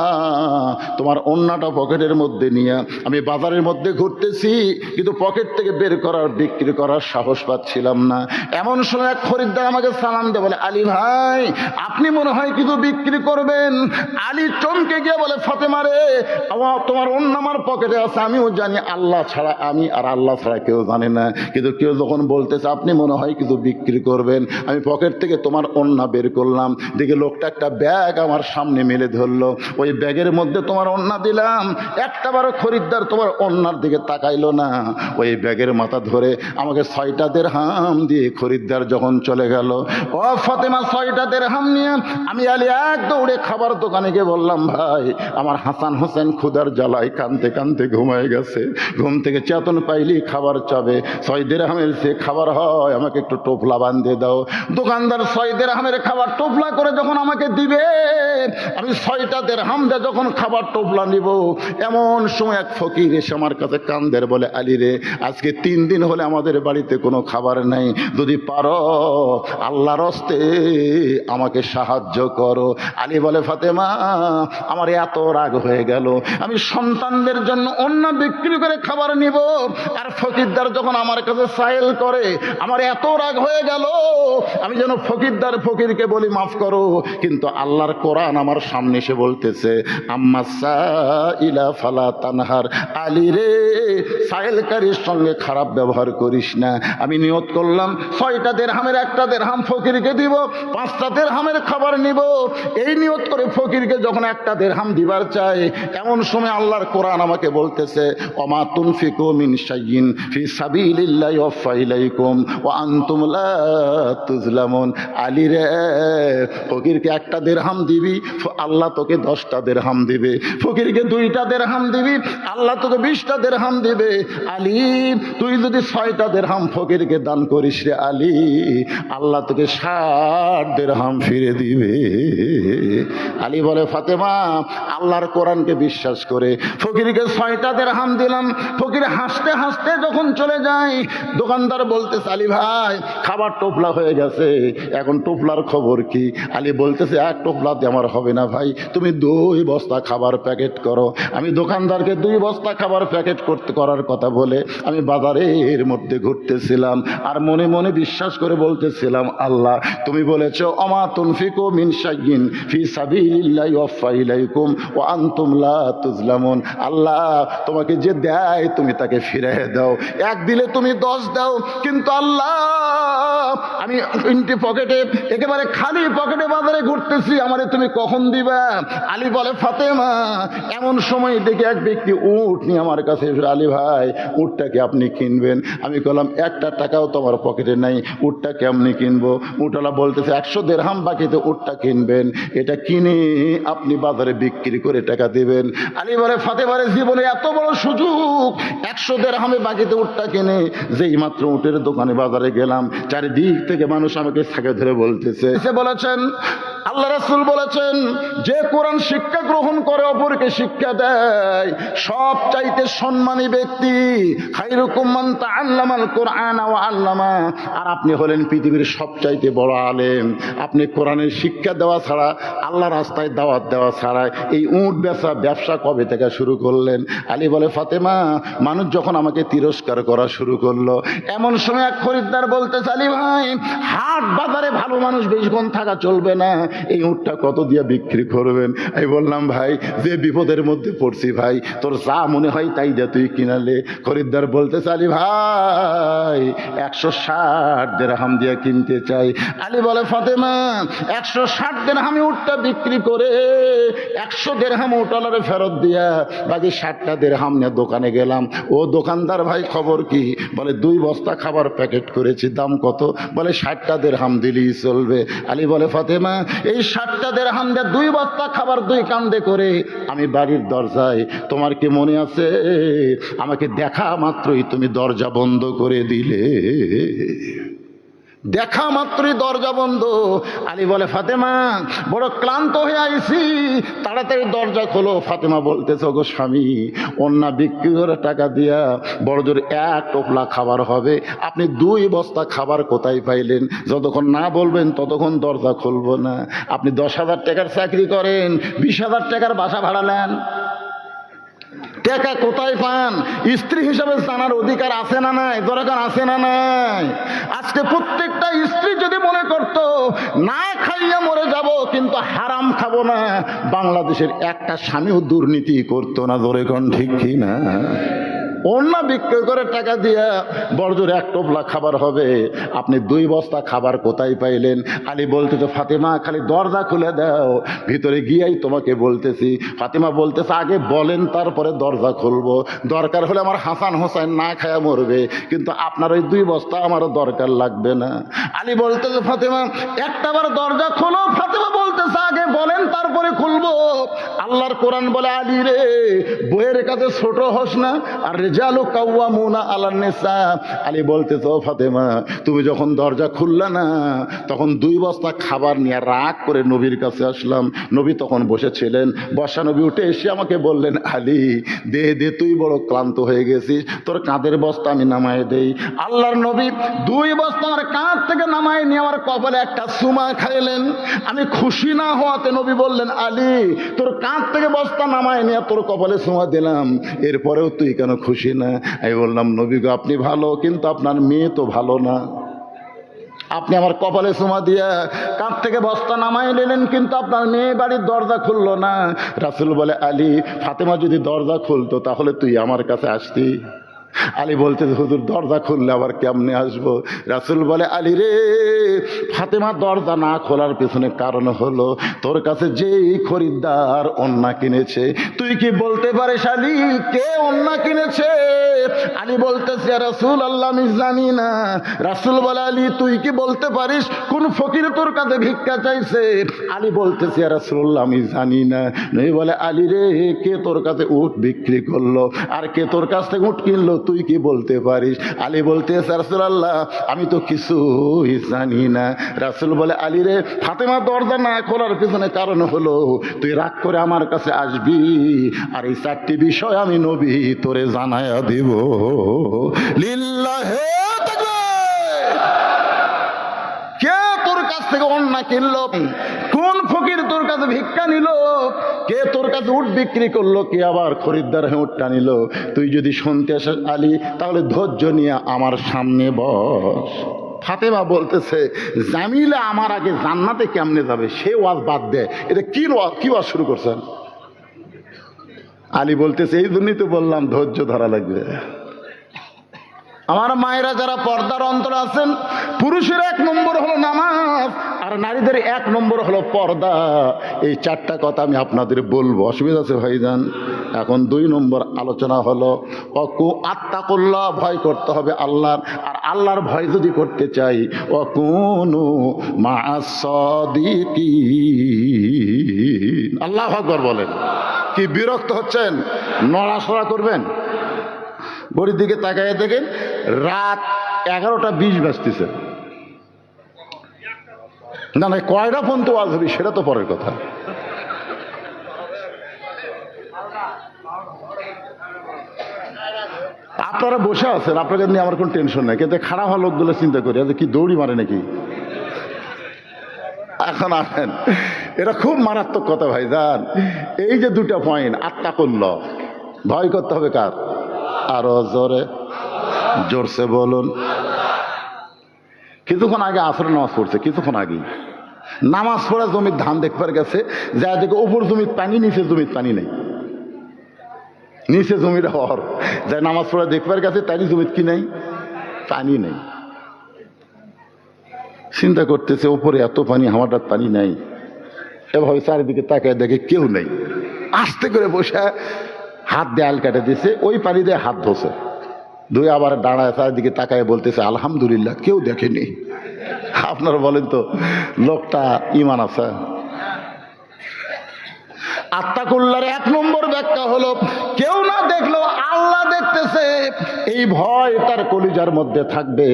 তোমার ওন্নাটা পকেটের মধ্যে নিয়ে আমি বাজারের মধ্যে ঘুরতেছি, কিন্তু পকেট থেকে বের করার বিক্রি করার সাহস পাচ্ছিলাম না। এমন সময় এক খরিদ্দার আমাকে সালাম দিয়ে বলে, আলী ভাই আপনি মনে হয় কিছু বিক্রি করবেন। আলী চমকে গিয়ে বলে, ফাতেমা রে, তোমার অন্য আমার পকেটে আছে, আমিও জানি আল্লাহ ছাড়া, আমি আর আল্লাহ ছাড়া কেউ জানে না, কিন্তু কেউ যখন বলতেছে আপনি মনে হয় কিছু বিক্রি করবেন, আমি পকেট থেকে তোমার অন্য বের করলাম, দেখে লোকটা একটা ব্যাগ আমার সামনে মেলে ধরলো, ওই ব্যাগের মধ্যে তোমার অন্য দিলাম। একটা বারো খরিদ্দার তোমার অন্যার দিকে তাকাইলো না। ওই ব্যাগের মাথা ধরে আমাকে 6টা দিরহাম দিয়ে খরিদ্দার যখন চলে গেল, ও ফাতেমা 6টা দিরহাম নিয়ে আমি আলী এক দৌড়ে খাবার দোকানে গিয়ে বললাম, ভাই আমার হাসান হোসেন ক্ষুধার জ্বালায় কানতে কানতে ঘুমায় গেছে, ঘুম থেকে চেতন পাইলি খাবার চাবে, 6 দিরহামের সে খাবার হয়, আমাকে একটু টোপলা বাঁধে দাও। দোকানদার 6 দিরহামের খাবার টোপলা করে যখন আমাকে দিবে, আমি 6টা দিরহাম দিয়ে যখন খাবার টোপলা নিব, এমন সময় এক ফকির এসে আমার কাছে কান্দের বলে, আলী রে, আজকে 3 দিন হলে আমাদের বাড়িতে কোনো খাবার নাই, যদি পারো আল্লাহর হস্তে আমাকে সাহায্য করো। আলী বলে, ফাতেমা আমার এত রাগ হয়ে গেল, আমি সন্তানদের জন্য অন্য বিক্রি করে খাবার নিব, আর ফকিরদার যখন আমার কাছে সাইল করে, আমার এত রাগ হয়ে গেল, আমি যেন ফকিরকে বলি মাফ করো, কিন্তু আল্লাহর কোরআন আমার সামনে এসে বলতেছে, আম্মা সাইলা ফালা তানহার, আলী রে সাইলকারীর সঙ্গে খারাপ ব্যবহার করিস না। আমি নিয়ত করলাম 6টা দিরহামের 1টা দিরহাম ফকিরকে দিব, 5টা দিরহামের খাবার নিব। এই নিয়ত করে ফকিরকে যখন 1টা দিরহাম দিবার চাই, এমন সময় আল্লাহর কোরআন আমাকে বলতেছে, ওমা তুনফিকু মিন শাইইন ফি সাবিলিল্লাহি ইউওয়াফা ইলাইকুম ওয়া আনতুম লা তুজলামুন। আলী রে, ফকিরকে 1টা দিরহাম দিবি, আল্লাহ তোকে 10টা দিরহাম দিবে। ফকিরকে 2টা দিরহাম দিবি, আল্লাহ তোকে 20টা দিরহাম দিবে। আলী তুই যদি 6টা দিরহাম ফকিরকে দান করিস রে আলী, আল্লাহ তোকে 60 দিরহাম ফিরে দিবে। আলী বলে, ফাতেমা আল্লাহর কোরআনকে বিশ্বাস করে ফকিরকে 6টা দিরহাম দিলাম। ফকির হাসতে হাসতে যখন চলে যায়, দোকানদার বলতেছে, আলী ভাই খাবার টোপলা হয়ে গেছে, এখন টোপলার খবর কি? আলী বলতেছে, 1 টোপলা দিয়ে আমার হবে না ভাই, তুমি 2 বস্তা খাবার প্যাকেট করো। আমি দোকানদারকে 2 বস্তা খাবার প্যাকেট করার কথা বলে আমি বাজারের মধ্যে ঘুরতেছিলাম, আর মনে মনে বিশ্বাস করে বলতেছিলাম, আল্লাহ তুমি বলেছো, ওমা তুনফিকু মিন শাইইন ফি সাবিলিল্লাহি ইউওয়াফা ইলাইকুম ওয়া আনতুম লা তুজলামুন। আল্লাহ তোমাকে যে দেয় তুমি তাকে ফিরিয়ে দাও, 1 দিলে তুমি 10 দাও, কিন্তু আল্লাহ আমি ইনটি পকেটে একেবারে খালি পকেটে বাজারে ঘুরতেছি, আমারে তুমি কখন দিবা? আলী বলে, ফাতেমা এমন সময় দেখে এক ব্যক্তি উট নিয়ে আমার কাছে এসে, আলী ভাই উটটাকে আপনি কিনবেন? আমি বললাম, 1টা টাকাও তোমার পকেটে নাই, উটটা কেমনি কিনবো? উটওয়ালা বলতেছে, 100 দিরহাম বাকিতে উটটা কিনবেন, এটা কিনে আপনি বাজারে বিক্রি করে টাকা দিবেন। আলী বলে, ফাতেমার জীবনে এত বড় সুযোগ, 100 দিরহামে বাকিতে উটটা কিনে। যেই মাত্র উটের দোকানে বাজারে গেলাম, চারিদিক থেকে মানুষ আমাকে ছাকে ধরে বলতেছে, বলেছেন আল্লাহ রাসূল বলেছেন, যে কোরআন শিক্ষা গ্রহণ করে অপরকে শিক্ষা দেয়, সব চাইতে সম্মানী ব্যক্তি খায়রুকুম মান তাআল্লামাল কোরআন ওয়া আল্লামা। আর আপনি হলেন পৃথিবীর সবচাইতে বড় আলেম। আপনি কোরআনের শিক্ষা দেওয়া ছাড়া, আল্লাহ রাস্তায় দাওয়াত দেওয়া ছাড়া এই উট ব্যবসা কবে থেকে শুরু করলেন? আলী বলে, ফাতেমা মানুষ যখন আমাকে তিরস্কার করা শুরু করলো, এমন সময় এক খরিদ্দার বলতেছে, আলী ভাই হাট বাজারে ভালো মানুষ বেশিক্ষণ থাকা চলবে না, এই উটটা কত দিয়ে বিক্রি করবেন? আমি বললাম, ভাই যে বিপদের মধ্যে পড়ছি ভাই, তোর যা মনে হয় তাই দিয়ে তুই কিনালে। খরিদ্দার বলতেছে, আলী ভাই 160 দিরহাম দিয়ে কিনতে চাই। আলী বলে, ফাতেমা 160 দিরহামে উটটা বিক্রি করে 100 দিরহাম উটওয়ালারে ফেরত দিয়া বাকি 60টা দিরহাম নিয়ে দোকানে গেলাম। ও দোকানদার ভাই খবর কি? বলে, 2 বস্তা খাবার প্যাকেট করেছি, দাম কত? বলে, 60টা দিরহাম দিলেই চলবে। আলী বলে, ফাতেমা এই 60টা দিরহাম দিয়ে 2 বস্তা খাবার 2 কান্দে করে আমি বাড়ির দরজায়, তোমার কি মনে আছে আমাকে দেখা মাত্রই তুমি দরজা বন্ধ করে দিলে? দেখা মাত্রই দরজা বন্ধ। আলী বলে, ফাতেমা বড় ক্লান্ত হয়ে আইছি, তাড়াতাড়ি দরজা খোলো। ফাতেমা বলতেছে, ওগো স্বামী, অন্য বিক্রি করে টাকা দিয়া বড় জোর 1 টোপলা খাবার হবে, আপনি 2 বস্তা খাবার কোথায় পাইলেন? যতক্ষণ না বলবেন ততক্ষণ দরজা খুলবো না। আপনি 10,000 টাকার চাকরি করেন, 20,000 টাকার বাসা ভাড়া নেন, টাকা কোথায় পান? স্ত্রী হিসাবে জানার অধিকার আছে না নাই? দরকার আছে না নাই? আজকে প্রত্যেকটা স্ত্রী যদি মনে করতো না খাইয়া মরে যাব কিন্তু হারাম খাবো না, বাংলাদেশের একটা স্বামীও দুর্নীতি করতো না। জোরে কোন ঠিক কি না? ওন্না বিক্রি করে টাকা দিয়া বড়জোর এক টোপলা খাবার হবে। আপনি 2 বস্তা খাবার কোথায় পাইলেন? আলী বলতেছে, ফাতেমা খালি দরজা খুলে দাও, ভিতরে গিয়েই তোমাকে বলতেছি। ফাতেমা বলতেছে, আগে বলেন তারপরে দরজা খুলবো। দরকার হলে আমার হাসান হোসেন না খায়া মরবে, কিন্তু আপনার ওই 2 বস্তা আমারও দরকার লাগবে না। আলী বলতেছে, ফাতেমা একটাবার দরজা খোলো। ফাতেমা বলতেছে, আগে বলেন তারপরে খুলবো। আল্লাহর কোরআন বলে, আলী রে বইয়ের কাছে ছোট হোস না, আর রিজালু কাওয়ামুনা আলান নিসা। আলী বলতেছে, ও ফাতেমা তুমি যখন দরজা খুললা না, তখন 2 বস্তা খাবার নিয়ে রাগ করে নবীর কাছে আসলাম। নবী তখন বসেছিলেন। বর্ষা নবী উঠে এসে আমাকে বললেন, আলী দে দে, তুই বড় ক্লান্ত হয়ে গেছিস, তোর কাঁধের বস্তা আমি নামায় দেই। আল্লাহর নবী 2 বস্তা আমার কাঁধ থেকে নামায় নিয়ে আমার কপালে একটা চুমা খাইলেন। আমি খুশি না হওয়াতে নবী বললেন, আলী তোর কাঁধ থেকে বস্তা নামায় নিয়ে তোর কপালে চুমা দিলাম, এরপরেও তুই কেন খুশি না? আমি বললাম, নবী গো আপনি ভালো, কিন্তু আপনার মেয়ে তো ভালো না। আপনি আমার কপালে চুমা দিয়া কাঁধ থেকে বস্তা নামাই নিলেন, কিন্তু আপনার মেয়ে বাড়ির দরজা খুললো না। রাসূল বলে, আলী ফাতেমা যদি দরজা খুলতো তাহলে তুই আমার কাছে আসতি। আলী বলতে, হুজুর দরজা খুললে আবার কেমনে আসবো? রাসূল বলে, আলী রে ফাতেমা দরজা না খোলার পেছনে কারণ হলো তোর কাছে যেই খরিদ্দার ওন্না কিনেছে। তুই কি বলতে পারিস আলী কে ওন্না কিনেছে? আলী বলতেছে, ইয়া রাসূলুল্লাহ আমি জানি না। রাসূল বলে, আলী তুই কি বলতে পারিস কোন ফকির তোর কাছে ভিক্ষা চাইছে? আলী বলতেছে, ইয়া রাসূলুল্লাহ আমি জানি না। নবী বলে, আলী রে কে তোর কাছে উট বিক্রি করলো আর কে তোর কাছ থেকে উট কিনলো তুই কি বলতে পারিস? আলী বলতেছে, রাসূলুল্লাহ আমি তো কিছুই জানি না। রাসূল বলে, আলী রে ফাতেমা দরজা না খোলার পিছনে কারণ হলো তুই রাগ করে আমার কাছে আসবি, আর এই 4টি বিষয় আমি নবী তোরে জানায়া দিব। লিল্লাহে তাকবীর। কে তোর কাছ থেকে অন্না কিনলো? কোন ফকির তোর কাছে ভিক্ষা নিল? কে তোর কাছে উট বিক্রি করলো? কে আবার খরিদ্দার হয়ে উটটা নিল? তুই যদি শুনতে আসিস আলী তাহলে ধৈর্য নিয়ে আমার সামনে বস। ফাতেমা বলতেছে, জামিলা আমার আগে জান্নাতে কেমনে যাবে সে ওয়াজ বাদ দে, এটা কি ওয়াজ শুরু করছেন? আলী বলতেছে, এই জন্যই তো বললাম ধৈর্য ধরা লাগবে। আমার মায়েরা যারা পর্দার অন্তরে আছেন, পুরুষের 1 নম্বর হলো নামাজ, আর নারীদের 1 নম্বর হলো পর্দা। এই 4টা কথা আমি আপনাদের বলবো, অসুবিধা আছে ভাইজান? এখন 2 নম্বর আলোচনা হলো আত্তাকুল্লাহ, ভয় করতে হবে আল্লাহর। আর আল্লাহর ভয় যদি করতে চাই, ওয়াকুনু মা'আস সাদিকিন। আল্লাহু আকবার বলেন। কি বিরক্ত হচ্ছেন? নড়াচড়া করবেন। ঘড়ির দিকে তাকায় দেখেন রাত 11টা 20 বাজতেছে। না না, কয়টা পর্যন্ত ওয়াজ হবে সেটা তো পরের কথা। আপনারা বসে আছেন, আপনাদের নিয়ে আমার কোনো টেনশন নাই, কিন্তু খারাপ হওয়া লোকগুলো চিন্তা করি যে কি দৌড়ি মারে নাকি। এখন আসেন, এটা খুব মারাত্মক কথা ভাইজান। এই যে 2টা পয়েন্ট, আত্তাকুল্লাহ, ভয় করতে হবে কার? আরো জোরসে বলুন। কিছুক্ষণ আগে আসরের নামাজ পড়ছে, কিছুক্ষণ আগে নামাজ পড়া জমির ধান দেখবার গেছে, যা দেখে উপর জমির পানি, নিচে জমির পানি নেই। নিচে জমির হর যা নামাজ পড়া দেখবার গেছে, তাই জমির কি নেই? পানি নেই। চিন্তা করতেছে উপরে এত পানি, আমারটার পানি নাই। এভাবে চারিদিকে তাকায় দেখে কেউ নেই। আস্তে করে বসে হাত দিয়ে আল কাটে দিছে, ওই পানি দিয়ে হাত ধোছে, ধুয়ে আবার দাঁড়ায় চারিদিকে তাকায় বলতেছে আলহামদুলিল্লাহ কেউ দেখেনি। আপনারা বলেন তো লোকটা ইমান আছে? আত্তাকুল্লাহর 1 নম্বর ব্যাখ্যা হলো কেউ না দেখলেও আল্লাহ দেখতেছে, এই ভয় তার কলিজার মধ্যে থাকবে।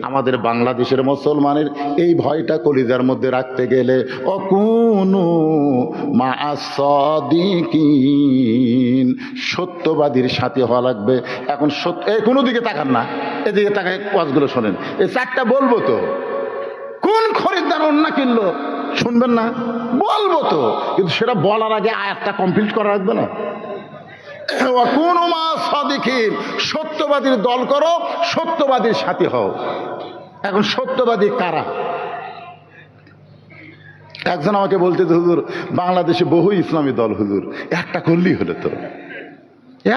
আমাদের বাংলাদেশের মুসলমানের এই ভয়টা কলিজার মধ্যে রাখতে গেলে অকুনু মা'আস সাদিকিন, সত্যবাদীর সাথে হওয়া লাগবে। এখন সত্য, এই কোনো দিকে তাকান না, এদিকে তাকায় ওয়াজগুলো শোনেন। এই 4টা বলবো তো, কোন খরিদ্দার অন্যা কিনলো শুনবেন না? বলবো তো, কিন্তু সেটা বলার আগে আয়াতটা কমপ্লিট করা রাখবে না। ওয়াকুনু মা সাদিকিন, সত্যবাদীর দল করো, সত্যবাদীর সাথী হও। এখন সত্যবাদী কারা? একজন আমাকে বলতে, হুজুর বাংলাদেশে বহু ইসলামী দল, হুজুর একটা করলেই হলো তো,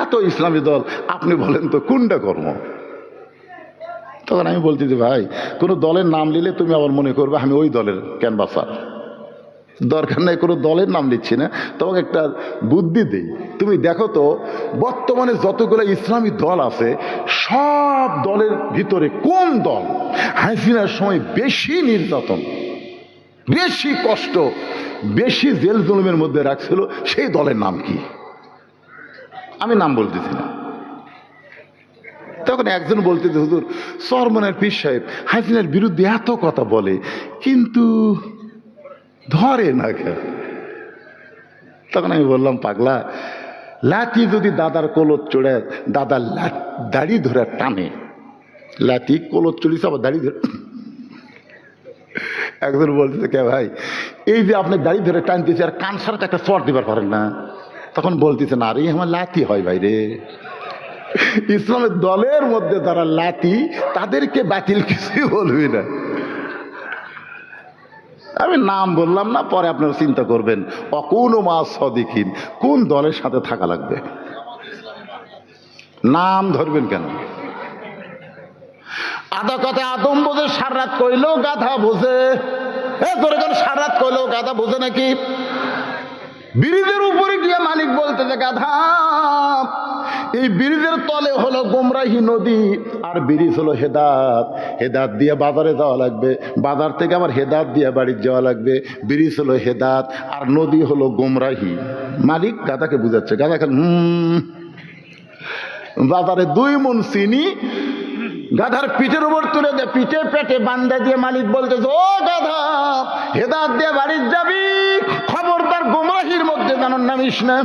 এত ইসলামী দল, আপনি বলেন তো কোনটা কর্ম? তখন আমি বলছি যে ভাই, কোনো দলের নাম নিলে তুমি আবার মনে করবে আমি ওই দলের ক্যানভাসার, দরকার নেই, কোনো দলের নাম নিচ্ছি না, তোমাকে একটা বুদ্ধি দেই। তুমি দেখো তো বর্তমানে যতগুলো ইসলামী দল আছে, সব দলের ভিতরে কোন দল হাসিনার সময় বেশি নির্যাতন, বেশি কষ্ট, বেশি জেল জুলুমের মধ্যে রাখছিল, সেই দলের নাম কি? আমি নাম বলতেছি না। তখন একজন বলতে, হুজুর চরমনের পীর সাহেব হাসিনার বিরুদ্ধে এত কথা বলে কিন্তু ধরে না কেন? তখন আমি বললাম, পাগলা, লাঠি যদি দাদার কোলত চড়ে, দাদার দাড়ি ধরে টানে, লাঠি কোলত চড়িস আবার দাড়ি ধরে। একজন বলতেছে, কে ভাই, এই যে আপনি দাড়ি ধরে টানতেছে আর কান সারাতে একটা চর দিবার পারেন না? তখন বলতেছে, না রে, আমার লাঠি হয় ভাই রে। ইসলামের দলের মধ্যে যারা লাঠি, তাদেরকে বাতিল কিছুই বলবি না। আমি নাম বললাম না, পরে আপনারা চিন্তা করবেন অকুনু মা সাদিকিন, কোন দলের সাথে থাকা লাগবে। নাম ধরবেন কেন? আধা কথা আদম বোঝে, সারাত কইলেও গাধা বোঝে। ধরে কোন সারাত কইলেও গাধা বোঝে নাকি? ব্রিজের উপরে গিয়ে মালিক বলতে যে, গাধা, এই ব্রিজের তলে হলো গোমরাহি নদী, আর ব্রিজ হলো হেদাত, হেদাত দিয়ে বাজারে যাওয়া লাগবে, বাজার থেকে আবার হেদাত দিয়ে বাড়ি যাওয়া লাগবে। ব্রিজ হলো হেদাত আর নদী হলো গোমরাহি। মালিক গাধাকে বুঝাচ্ছে। গাধা খান বাজারে 2 মণ চিনি গাধার পিঠের উপর তুলে দেয়, পিঠে পেটে বান্দা দিয়ে মালিক বলতেছে, ও গাধা, হেদাত দিয়ে বাড়ি যাবি, খবরদার গোমরাহির মধ্যে যেন নামিস না।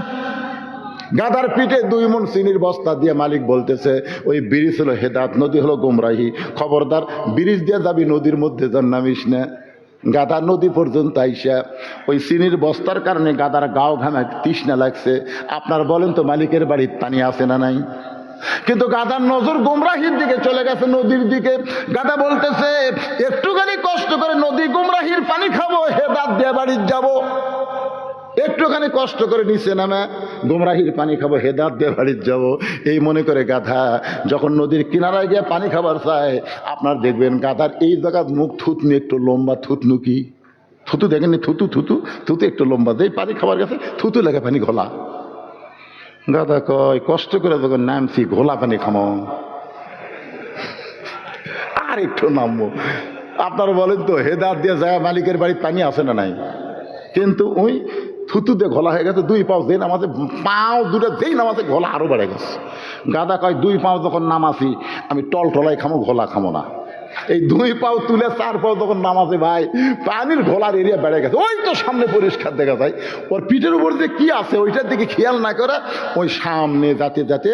গাধার পিঠে 2 মণ চিনির বস্তা দিয়ে মালিক বলতেছে, ওই ব্রিজ হলো হেদাত, নদী হলো গোমরাহি, খবরদার ব্রিজ দিয়ে যাবি, নদীর মধ্যে যেন নামিস না। গাধা নদী পর্যন্ত আইসা ওই চিনির বস্তার কারণে গাধার গাও ঘামে তৃষ্ণা লাগছে। আপনার বলেন তো মালিকের বাড়ির পানি আছে না নাই? কিন্তু গাধার নজর গোমরাহির দিকে চলে গেছে, নদীর দিকে। গাধা বলতেছে, একটুখানি কষ্ট করে নদী গোমরাহির পানি খাবো, হেদাত দিয়ে বাড়ি যাব। একটুখানি কষ্ট করে নিচে নামে গোমরাহির পানি খাবো, হেদাত দিয়ে বাড়ি যাব, এই মনে করে গাধা যখন নদীর কিনারায় গিয়ে পানি খাবার চায়, আপনার দেখবেন গাধার এই জায়গার মুখ থুতনি একটু লম্বা, থুতনুকি, থুতু দেখেননি? থুতু থুতু থুতু একটু লম্বা, যেই পানি খাবার গেছে থুতু লেগে পানি ঘোলা। গাধা কয়, কষ্ট করে যখন নামছি ঘোলা পানি খামো, আর একটু নামবো। আপনারা বলেন তো, হেদাত দিয়ে যায় মালিকের বাড়ির পানি আছে না নাই? কিন্তু ওই থুতু দিয়ে ঘোলা হয়ে গেছে। 2 পাও যেই নামাজে, পাও দুটো যেই নামাজে ঘোলা আরো বেড়ে গেছে। গাধা কয়, 2 পাও যখন নামাছি আমি টলটলাই খামো, ঘোলা খামো না। এই 2 পাও তুলে 4 পাও যখন নামাজে, ভাই পানির ঘোলার এরিয়া বেড়ে গেছে। ওই তো সামনে পরিষ্কার দেখা যায়, ওর পিঠের উপর যে কি আছে ওইটার দিকে খেয়াল না করে ওই সামনে যাতে যাতে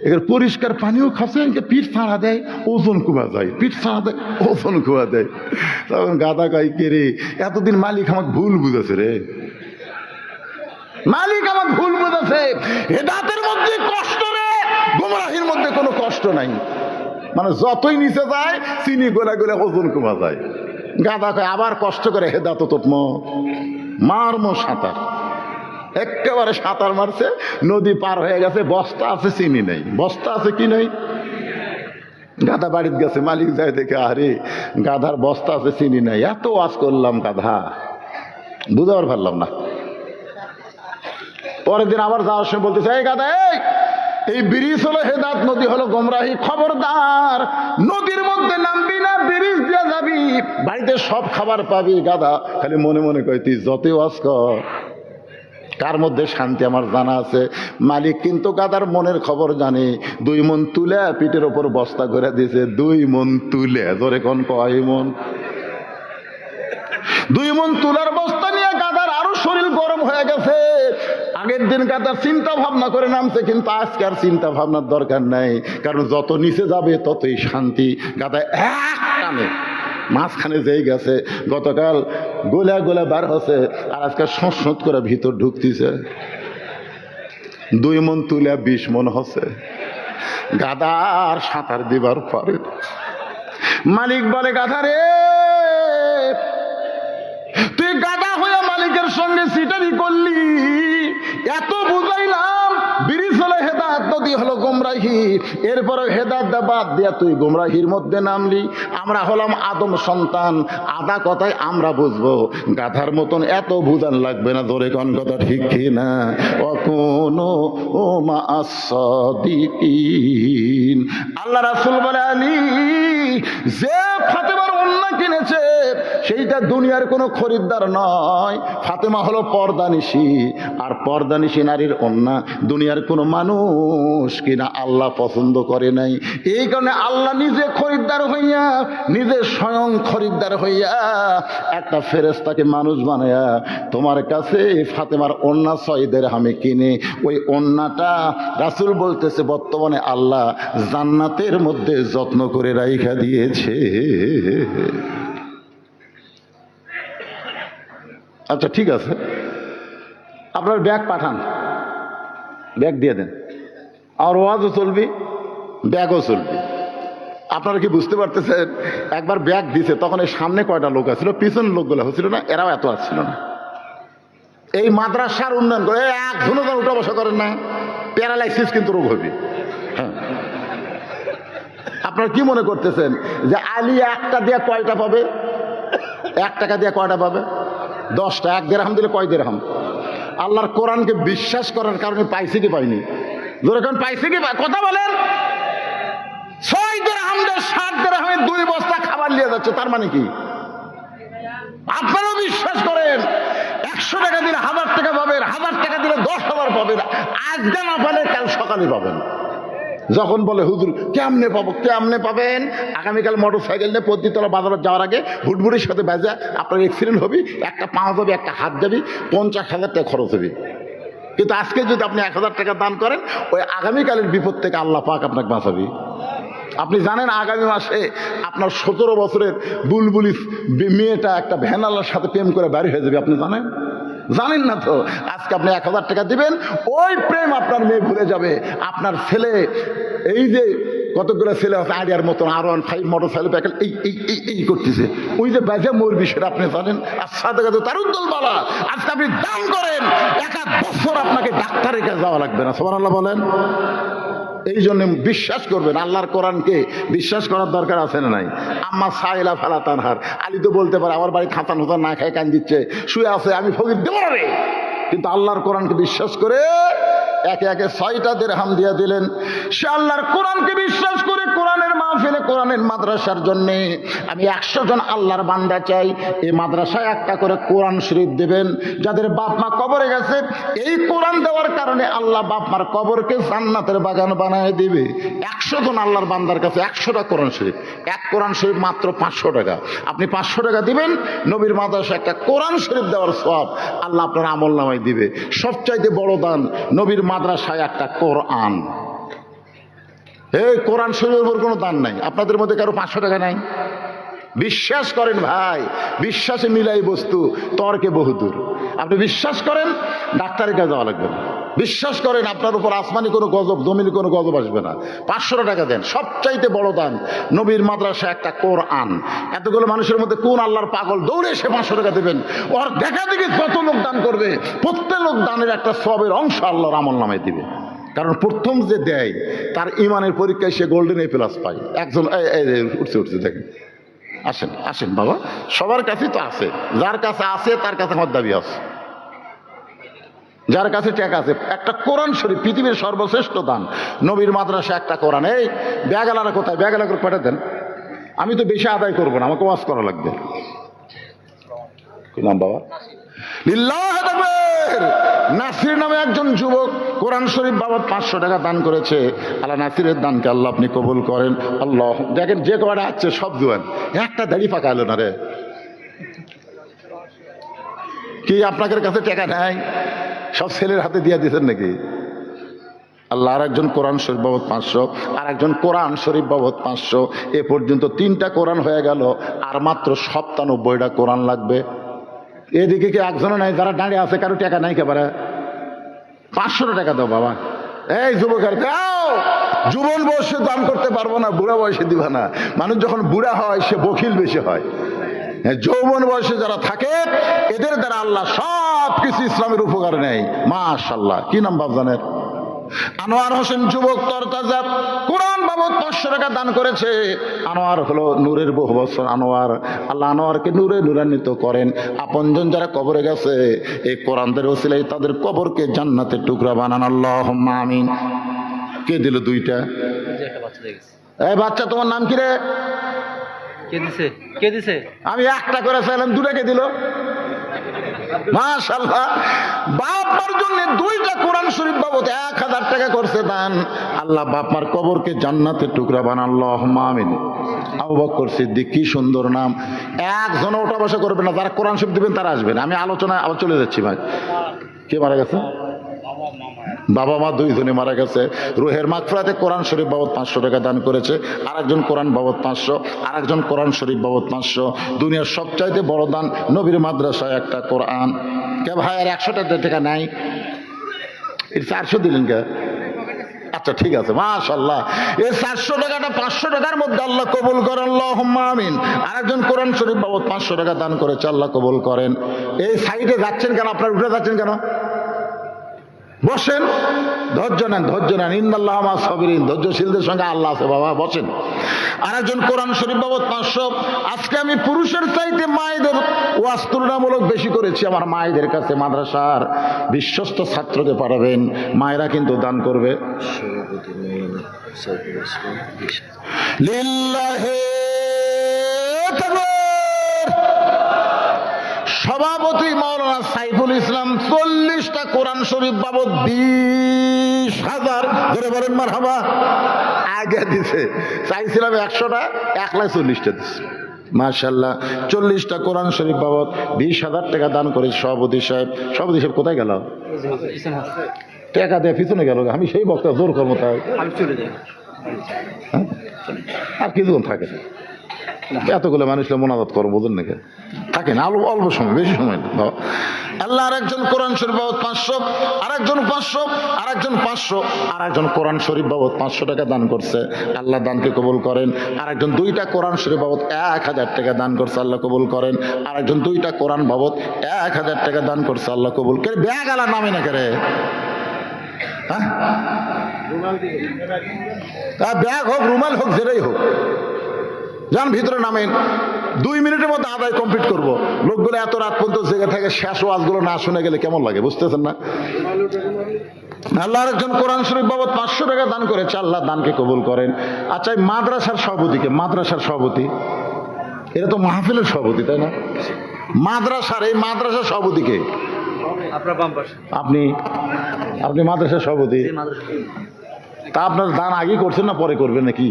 এখানে পরিষ্কার পানিও খাচ্ছে, পিঠ ছাড়া দেয়, ওজন কমা যায়, পিঠ ছাড়া দেয়, ওজন কমা দেয়। তখন গাধা কয়, কে রে, এতদিন মালিক আমাকে ভুল বুঝেছে রে, মালিক আমাকে ভুল বুঝেছে। হেদাতের মধ্যে কষ্ট রে, গোমরাহির মধ্যে কোনো কষ্ট নাই। মানে যতই নিচে যায় চিনি গোলা গোলা ওজন কমা যায়। গাধা কয়, আবার কষ্ট করে হেদাত তোতম মারমো সাঁতার। একেবারে সাঁতার মারছে, নদী পার হয়ে গেছে, বস্তা আছে চিনি নেই, বস্তা আছে কি নেই। গাধা বাড়িতে গেছে, মালিক যায় দেখে, আরে গাধার বস্তা আছে চিনি নাই। এত ওয়াজ করলাম গাধা, বুঝাবার পারলাম না। পরের দিন আবার যাওয়ার সময় বলতেছে, এই গাধা, এই ব্রিজ হলো হেদাত, নদী হলো গোমরাহি, খবরদার নদীর মধ্যে নামবি না, ব্রিজ দিয়ে যাবি, বাড়িতে সব খাবার পাবি। গাধা খালি মনে মনে কয়, তুই যতই ওয়াজ কর, কার মধ্যে শান্তি আমার জানা আছে। মালিক কিন্তু গাধার মনের খবর জানে। 2 মণ তুলে পিঠের ওপর বস্তা করে দিয়েছে। 2 মণ তুলে, ধরে কোন কয় মণ? 2 মণ তুলার বস্তা নিয়ে গাধার আরো শরীর গরম হয়ে গেছে। আগের দিন গাধা চিন্তা ভাবনা করে নামছে, কিন্তু আজকে আর চিন্তা ভাবনার দরকার নাই, কারণ যত নিচে যাবে ততই শান্তি। গাধা এক টানে মাঝখানে যেই গেছে। গতকাল গোলা গোলা বার হচ্ছে, আর আজকে সঁত করে ভিতর ঢুকতেছে। 2 মণ তুলে 20 মণ হচ্ছে। গাধার সাঁতার দিবার পারে। মালিক বলে, গাধা রে, তুই গাধা হয়ে মালিকের সঙ্গে সিটারি করলি, এত বুঝাইলাম, ব্রিজ হলো হেদায়েত, নদী হলো গোমরাহি, এরপরে হেদায়েত বাদ দিয়া তুই গোমরাহির মধ্যে নামলি। আমরা হলাম আদম সন্তান, আদা কথায় আমরা বুঝবো, গাধার মতন এত বুঝান লাগবে না। ধরে কোন কথা ঠিক কি না? অকোনো ও মা আসাদিকিন। আল্লাহ রাসূল বলে, আলী, যে ফাতেমার ওন্না কিনেছে সেইটা দুনিয়ার কোনো খরিদ্দার নয়। ফাতেমা হলো পর্দানিশী, আর পর্দানিশী নারীর ওন্না দুনিয়ার কোনো মানুষ কিনা আল্লাহ পছন্দ করে নাই। এই কারণে আল্লাহ নিজে খরিদ্দার হইয়া, নিজে স্বয়ং খরিদ্দার হইয়া একটা ফেরেশতাকে মানুষ বানায়া তোমার কাছে ফাতেমার ওন্না 6 দিরহামে কিনে, ওই ওন্নাটা রাসূল বলতেছে বর্তমানে আল্লাহ জান্নাতের মধ্যে যত্ন করে রাইখা দিয়েছে। আচ্ছা ঠিক আছে, আপনার ব্যাগ পাঠান, ব্যাগ দিয়ে দেন, আর ওয়াজও চলবি, ব্যাগও চলবি। আপনারা কি বুঝতে পারতেছেন? একবার ব্যাগ দিছে, তখন এই সামনে কয়টা লোক আসছিল, পিছনের লোকগুলো হচ্ছিল না, এরাও এত আসছিল না। এই মাদ্রাসার উন্নয়ন করে একজনও যেন উঠা বসা করেন না, প্যারালাইসিস কিন্তু রোগ হবে। হ্যাঁ, আপনারা কি মনে করতেছেন যে আলী একটা দিয়ে কয়টা পাবে? 1 টাকা দিয়ে কয়টা পাবে? 10টা। 1 দিরহাম দিলে কয় দিরহাম? আল্লাহর কোরআনকে বিশ্বাস করার কারণে পাইছে কি পাইনি? যেরকম পাইছে কি? কথা বলেন। 6 দিরহাম দিয়ে 7 দিরহামে 2 বস্তা খাবার নিয়ে যাচ্ছে, তার মানে কি? আপনারাও বিশ্বাস করেন 100 টাকা দিলে 1000 টাকা পাবেন, 1000 টাকা দিলে 10,000 পাবেন, আজকে না পালে কাল সকালে পাবেন। যখন বলে হুজুর কেমনে পাবো, কেমনে পাবেন? আগামীকাল মোটরসাইকেল নিয়ে পদ্মতলা বাজারে যাওয়ার আগে ভুটভুটির সাথে বাজা আপনার অ্যাক্সিডেন্ট হবে, একটা পা যাবে, একটা হাত যাবে, 50,000 টাকা খরচ হবে। কিন্তু আজকে যদি আপনি 1000 টাকা দান করেন, ওই আগামীকালের বিপদ থেকে আল্লাহ পাক আপনাকে বাঁচাবে। আপনি জানেন আগামী মাসে আপনার 17 বছরের বুলবুলি মেয়েটা একটা ভ্যানালার সাথে প্রেম করে বাড়ি হয়ে যাবে, আপনি জানেন? জানেন না তো? আজকে আপনি 1000 টাকা দিবেন, ওই প্রেম আপনার মেয়ে ভুলে যাবে। আপনার ছেলে, এই যে কতগুলো ছেলে আছে আইডিয়ার মতন, R15 মোটরসাইকেল প্যাকেল এই এই এই এই করতেছে, ওই যে বাজে মরবি সেটা আপনি জানেন। আর সাথে সাথে তার উদ্দল বালা, আজকে আপনি দান করেন, 1 বছর আপনাকে ডাক্তারের কাছে যাওয়া লাগবে না। সুবহানাল্লাহ বলেন। এই জন্য বিশ্বাস করবেন, আল্লাহর কোরআনকে বিশ্বাস করার দরকার আছে না নাই? আম্মা সাইলা ফালা তানহার, আলী তো বলতে পারে আমার বাড়ি খাতা নোতা না খায় কান দিচ্ছে, শুয়ে আছে, আমি ফকির দেবো না রে। কিন্তু আল্লাহর কোরআনকে বিশ্বাস করে একে একে 6টা দিরহাম দিয়ে দিলেন। সে আল্লাহর কোরআনকে বিশ্বাস করে কোরআনের মাহফিলে, কোরআনের মাদ্রাসার জন্যে আমি 100 জন আল্লাহর বান্দা চাই, এই মাদ্রাসায় একটা করে কোরআন শরীফ দেবেন। যাদের বাপ মা কবরে গেছে, এই কোরআন দেওয়ার কারণে আল্লাহ বাপ মার কবরকে জান্নাতের বাগান বানায় দিবে। 100 জন আল্লাহর বান্দার কাছে 100টা কোরআন শরীফ, এক কোরআন শরীফ মাত্র 500 টাকা। আপনি 500 টাকা দিবেন, নবীর মাদ্রাসায় একটা কোরআন শরীফ দেওয়ার সওয়াব আল্লাহ আপনার আমল নামায় দিবে। সবচাইতে বড় দান নবীর মাদ্রাসায় একটা কোরআন। এই কোরআন শরীফের উপর কোনো দান নাই। আপনাদের মধ্যে কারো 500 টাকা নাই? বিশ্বাস করেন ভাই, বিশ্বাসে মিলাই বস্তু, তর্কে বহুদূর। আপনি বিশ্বাস করেন, ডাক্তারের কাছে যাওয়া লাগবে না। বিশ্বাস করেন আপনার উপর আসমানি কোনো গজব, জমিনি কোনো গজব আসবে না। 500 টাকা দেন, সবচাইতে বড় দান নবীর মাদ্রাসায় একটা কোরআন। এতগুলো মানুষের মধ্যে কোন আল্লাহর পাগল দৌড়ে সে 500 টাকা দেবেন? ওর দেখা দেখি যত লোক দান করবে, প্রত্যেক লোক দানের একটা সবের অংশ আল্লাহর আমল নামায় দিবে। কারণ প্রথম যে দেয় তার ইমানের পরীক্ষায় সে গোল্ডেন A+ পায়। একজন উঠছে উঠছে, দেখেন, আসেন আসেন বাবা, সবার কাছেই তো আছে, যার কাছে আছে তার কাছে আমার দাবি আছে, যার কাছে টাকা আছে। একটা কোরআন শরীফ পৃথিবীর সর্বশ্রেষ্ঠ দান, নবীর মাদ্রাসা একটা কোরআন। এই ব্যাগেলারা কোথায়? ব্যাগেলা করে পাঠা দেন, আমি তো বেশি আদায় করবো না, আমাকে ওয়াজ করা লাগবে। কি নাম বাবা? লিল্লাহ তাকবীর। নাসির নামে একজন যুবক কোরআন শরীফ বাবদ 500 টাকা দান করেছে। আল্লাহ নাসিরের দানকে আল্লাহ আপনি কবুল করেন। আল্লাহ, দেখেন যে কটা আছে সব জুয়ান, একটা দাড়ি পাকা এলো না রে। কি আপনাদের কাছে টাকা নাই? সব ছেলের হাতে দিয়ে দিয়েছেন নাকি? আল্লাহ, আর একজন কোরআন শরীফ বাবদ 500, আর একজন কোরআন শরীফ বাবদ 500। এ পর্যন্ত 3টা কোরআন হয়ে গেল, আর মাত্র 97টা কোরআন লাগবে। এদিকে কি একজনও নাই? যারা দাঁড়িয়ে আছে কারো টাকা নাই কেবারে? 500 টাকা দাও বাবা। এই যুবকের দাও, যুবন বয়সে দান করতে পারবো না, বুড়া বয়সে দিবা না। মানুষ যখন বুড়া হয় সে বখিল বেশি হয়। যৌবন বয়সে যারা থাকে এদের দ্বারা আল্লাহ সব কিছু ইসলামের উপকার নেয়। মাশাআল্লাহ। কি নাম বাপজানের? আনোয়ার হোসেন যুবক তরতাজা কোরআন বাবদ 500 টাকা দান করেছে। আনোয়ার হলো নূরের বহু বছর আনোয়ার। আল্লাহ আনোয়ারকে নূরে নূরান্বিত করেন। আপনজন যারা কবরে গেছে এই কোরআনদের ওসিলায় তাদের কবরকে জান্নাতের টুকরা বানান, আল্লাহুম্মা আমিন। কে দিল দুইটা? এই বাচ্চা তোমার নাম কি রে? কে দিছে? আমি একটা করে চাইলাম, দুটাকে দিল। মাশাআল্লাহ। বাপমার জন্য 2টা কোরআন শরীফ বাবদ 1000 টাকা করছে দান। আল্লাহ বাপমার কবরকে জান্নাতের টুকরা বানান, আল্লাহুম্মা আমিন। আবু বকর সিদ্দিক, কি সুন্দর নাম। একজন ওঠা বসা করবে না, যারা কোরআন শরীফ দিবেন তারা আসবেন। আমি আলোচনায় আবার চলে যাচ্ছি ভাই। কে মারা গেছে? বাবা মা 2 জনে মারা গেছে। রুহের মাগফিরাতে কোরআন শরীফ বাবদ 500 টাকা দান করেছে। আরেকজন কোরআন বাবদ 500, আরেকজন কোরআন শরীফ বাবদ 500। দুনিয়ার সবচাইতে বড় দান নবীর মাদ্রাসায় একটা কোরআন। কে ভাই আর 100 টাকা নাই? 400 দিলেন কে? আচ্ছা ঠিক আছে, মাশাআল্লাহ। এই 400 টাকাটা 500 টাকার মধ্যে আল্লাহ কবুল করেন, আল্লাহুম্মা আমিন। আরেকজন কোরআন শরীফ বাবদ 500 টাকা দান করেছে, আল্লাহ কবুল করেন। এই সাইডে যাচ্ছেন কেন? আপনারা উঠে যাচ্ছেন কেন? বসেন, ধৈর্য নেন, ধৈর্য নেন। ইন্নাল্লাহা মা'আস সাবিরিন। ধৈর্যশীলদের সঙ্গে আল্লাহ আছে বাবা, বসেন। আরেকজন কোরআন শরীফ বাবদ 500। আজকে আমি পুরুষের চাইতে মায়েদের ওয়াজ তুলনামূলক বেশি করেছি। আমার মায়েদের কাছে মাদ্রাসার বিশ্বস্ত ছাত্রকে পাঠাবেন, মায়েরা কিন্তু দান করবে। লিল্লাহি তাকবীর। সভাপতি মাওলানা সাইফুল ইসলাম 40টা কোরআন শরীফ বাবদ 20,000 ধরে বলেন মারহাবা। আগে দিছে, চাইছিলাম 100টা, 140টা দিচ্ছে। মাশাআল্লাহ। 40টা কোরআন শরীফ বাবদ 20,000 টাকা দান করে সভাপতি সাহেব। সভাপতি সাহেব কোথায় গেল? টাকা দিয়ে পিছনে গেল। আমি সেই বক্তা জোর করবো তাই আর কিছুক্ষণ থাকে। এতগুলো মানুষ মোনাজাত করো, বোঝেন নাকি? থাকে না, অল্প সময়, বেশি সময় না। আল্লাহ আরেকজন কোরআন শরীফ বাবদ 500, আরেকজন 500, আরেকজন 500, আরেকজন কোরআন শরীফ বাবদ 500 টাকা দান করছে, আল্লাহ দানকে কবুল করেন। আরেকজন 2টা কোরআন শরীফ বাবদ 1000 টাকা দান করছে, আল্লাহ কবুল করেন। আরেকজন 2টা কোরআন বাবদ 1000 টাকা দান করছে, আল্লাহ কবুল করে। ব্যাগ আলা নামে না করে, হ্যাঁ ব্যাগ হোক, রুমাল হোক, যেটাই হোক, যান ভিতরে নামেন। 2 মিনিটের মধ্যে আদায় কমপ্লিট করব। লোকগুলো এত রাত পর্যন্ত জেগে থাকে, শেষ ওয়াজগুলো না শুনে গেলে কেমন লাগে, বুঝতেছেন না? আল্লাহর একজন কোরআন শরীফ বাবদ 500 টাকা দান করেছে, আল্লাহ দানকে কবুল করেন। আচ্ছা, এই মাদ্রাসার সভাপতিকে, মাদ্রাসার সভাপতি, এটা তো মাহফিলের সভাপতি তাই না? মাদ্রাসার, এই মাদ্রাসার সভাপতিকে আপনি আপনি মাদ্রাসার সভাপতি, তা আপনার দান আগে করছেন না পরে করবেন নাকি?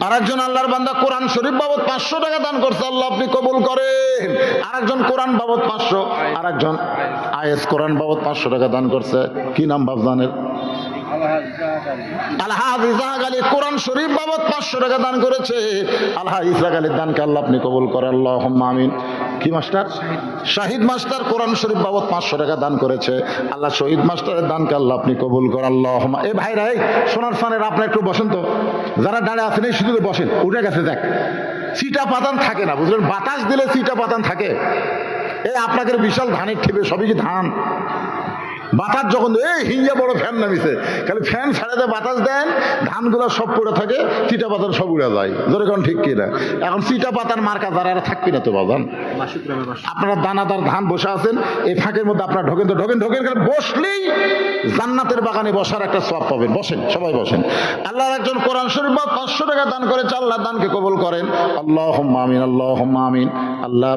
আরেকজন আল্লাহর বান্দা কোরআন শরীফ বাবদ 500 টাকা দান করছে, আল্লাহ আপনি কবুল করেন। আরেকজন কোরআন বাবদ 500, আরেকজন আয়েস কোরআন বাবদ 500 টাকা দান করছে। কি নাম বাবজানের? আলহাজ ইসহাক আলী কোরআন শরীফ বাবদ 500 টাকা দান করেছে, আলহাজ ইসহাক আলীর দানকে আল্লাহ আপনি কবুল করেন, আল্লাহুম্মা আমিন। কি মাস্টার? শাহিদ মাস্টার কোরআন শরীফ বাবদ 500 টাকা দান করেছে, আল্লাহ শহীদ মাস্টারের দানকে আল্লাহ আপনি কবুল করেন, আল্লাহুম্মা। এই ভাইরা, এই সোনার ফানের আপনার একটু বসেন তো, যারা দাঁড়িয়ে আছেন এই শুধু বসেন, উঠে গেছে দেখ, সিটা পাতান থাকে না, বুঝলেন? বাতাস দিলে সিটা পাতান থাকে। এই আপনাদের বিশাল ধানের ঠিবে, সবই কি ধান? বাতাস যখন এই হিঞ্জা বড় ফ্যান নামিছে, খালি ফ্যান ছাড়ে দেয়, বাতাস দেন, ধানগুলো সব পড়ে থাকে, চিটা পাতার সব উড়ে যায়। ধরে কোন ঠিক কিনা? এখন চিটা পাতার মার্কা যারা আর থাকবি না তো বাজান। আপনারা দানাদার ধান বসে আছেন, এই ফাঁকের মধ্যে আপনারা ঢোকেন তো ঢোকেন, বসলেই জান্নাতের বাগানে বসার একটা সওয়াব পাবেন। বসেন, সবাই বসেন। আল্লাহর একজন কোরআন শরীফ 500 টাকা দান করেছে, আল্লাহ দানকে কবুল করেন, আল্লাহুম্মা আমিন, আল্লাহুম্মা আমিন। আল্লাহ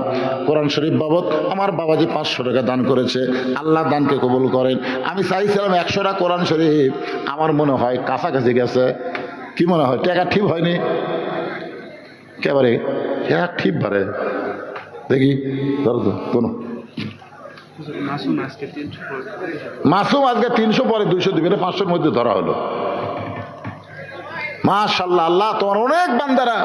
কোরআন শরীফ বাবদ আমার বাবাজি 500 টাকা দান করেছে, আল্লাহ দানকে কবুল করেন। আমি চাইছিলাম 100টা কোরআন শরীফ, আমার মনে হয় কাছাকাছি গেছে। কি মনে হয়? টাকা ঠিক হয়নি একেবারে, টাকা ঠিক পারে দেখি, ধরো তো কোনো মাসুম আজকে 300 পরে 200 দিবে, 500-র মধ্যে ধরা হলো। মাশাআল্লাহ, আল্লাহ তোমার অনেক বান্দারা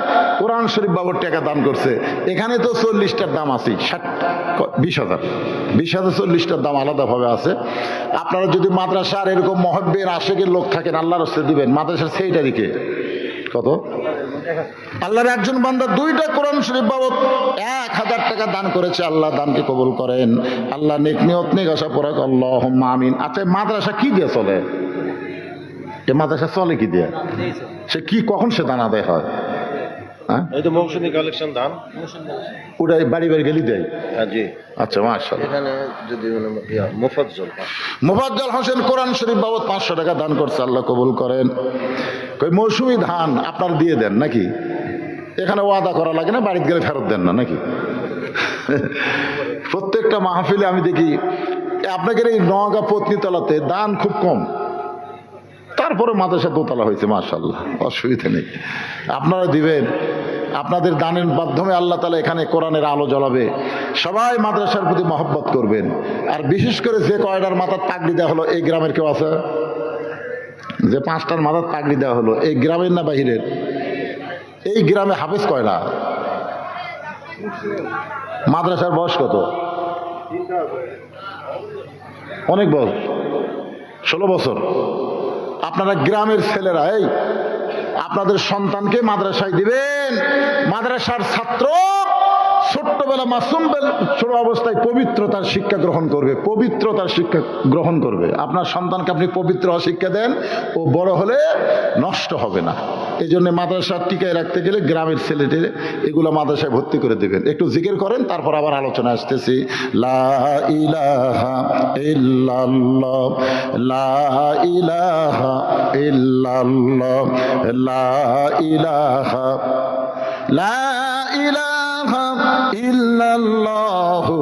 কোরআন শরীফ বাবদ টাকা দান করছে। এখানে তো 40টার দাম আছে, 20,000 40টার দাম আলাদাভাবে আছে। আপনারা যদি মাদ্রাসার এরকম মহব্বের আশেকের লোক থাকেন, আল্লাহর রাস্তায় দিবেন। মাদ্রাসার সেই তারিখে কত? আল্লাহর একজন বান্দা 2টা কোরআন শরীফ বাবদ 1,000 টাকা দান করেছে। আল্লাহ দানকে কবুল করেন। আল্লাহ নেক নিয়ত নেক আশা পরাক, আল্লাহুম্মা আমিন। আচ্ছা, মাদ্রাসা কি দিয়ে চলে? এ মাদ্রাসা চলে কি দিয়ে? সে কি, কখন সে দান আদায় হয়? হ্যাঁ, এই তো মৌসুমী কালেকশন ধান, ওটাই বাড়ি বাড়ি গেলি দেয়। জি। আচ্ছা, মাশাআল্লাহ। এখানে যদি মোফাজ্জল হোসেন কোরআন শরীফ বাবদ 500 টাকা দান করছে। আল্লাহ কবুল করেন। কই মৌসুমী ধান আপনারা দিয়ে দেন নাকি? এখানে ওয়াদা করা লাগে না, বাড়িতে গেলে ফেরত দেন না নাকি? প্রত্যেকটা মাহফিলে আমি দেখি আপনাদের এই নওগাঁ পত্নীতলাতে দান খুব কম, তারপরে মাদ্রাসা দোতলা হয়েছে। মাশাআল্লাহ, অসুবিধা নেই, আপনারা দিবেন। আপনাদের দানের মাধ্যমে আল্লাহ তাআলা এখানে কোরআনের আলো জ্বলাবে। সবাই মাদ্রাসার প্রতি মহব্বত করবেন। আর বিশেষ করে যে কয়টার মাথার পাগড়ি দেওয়া হলো, এই গ্রামের কেউ আছে? যে 5টার মাথার পাগড়ি দেওয়া হলো, এই গ্রামের না বাহিরের? এই গ্রামে হাফেজ কয়টা? মাদ্রাসার বয়স কত? অনেক বয়স, 16 বছর। আপনারা গ্রামের ছেলেরা এই আপনাদের সন্তানকে মাদ্রাসায় দিবেন। মাদ্রাসার ছাত্র ছোট্টবেলা মাসুম ছোট অবস্থায় পবিত্রতার শিক্ষা গ্রহণ করবে, পবিত্রতার শিক্ষা গ্রহণ করবে। আপনার সন্তানকে আপনি পবিত্র শিক্ষা দেন, ও বড় হলে নষ্ট হবে না। এই জন্য মাদ্রাসা টিকায় রাখতে গেলে গ্রামের ছেলেদের এগুলো মাদ্রাসায় ভর্তি করে দেবেন। একটু জিকির করেন, তারপর আবার আলোচনা আসতেছি। লা ইলাহা ইল্লাল্লাহ, লা ইলাহা ইল্লাল্লাহ, লা ইলাহা, লা ইলাহা ইল্লাল্লাহু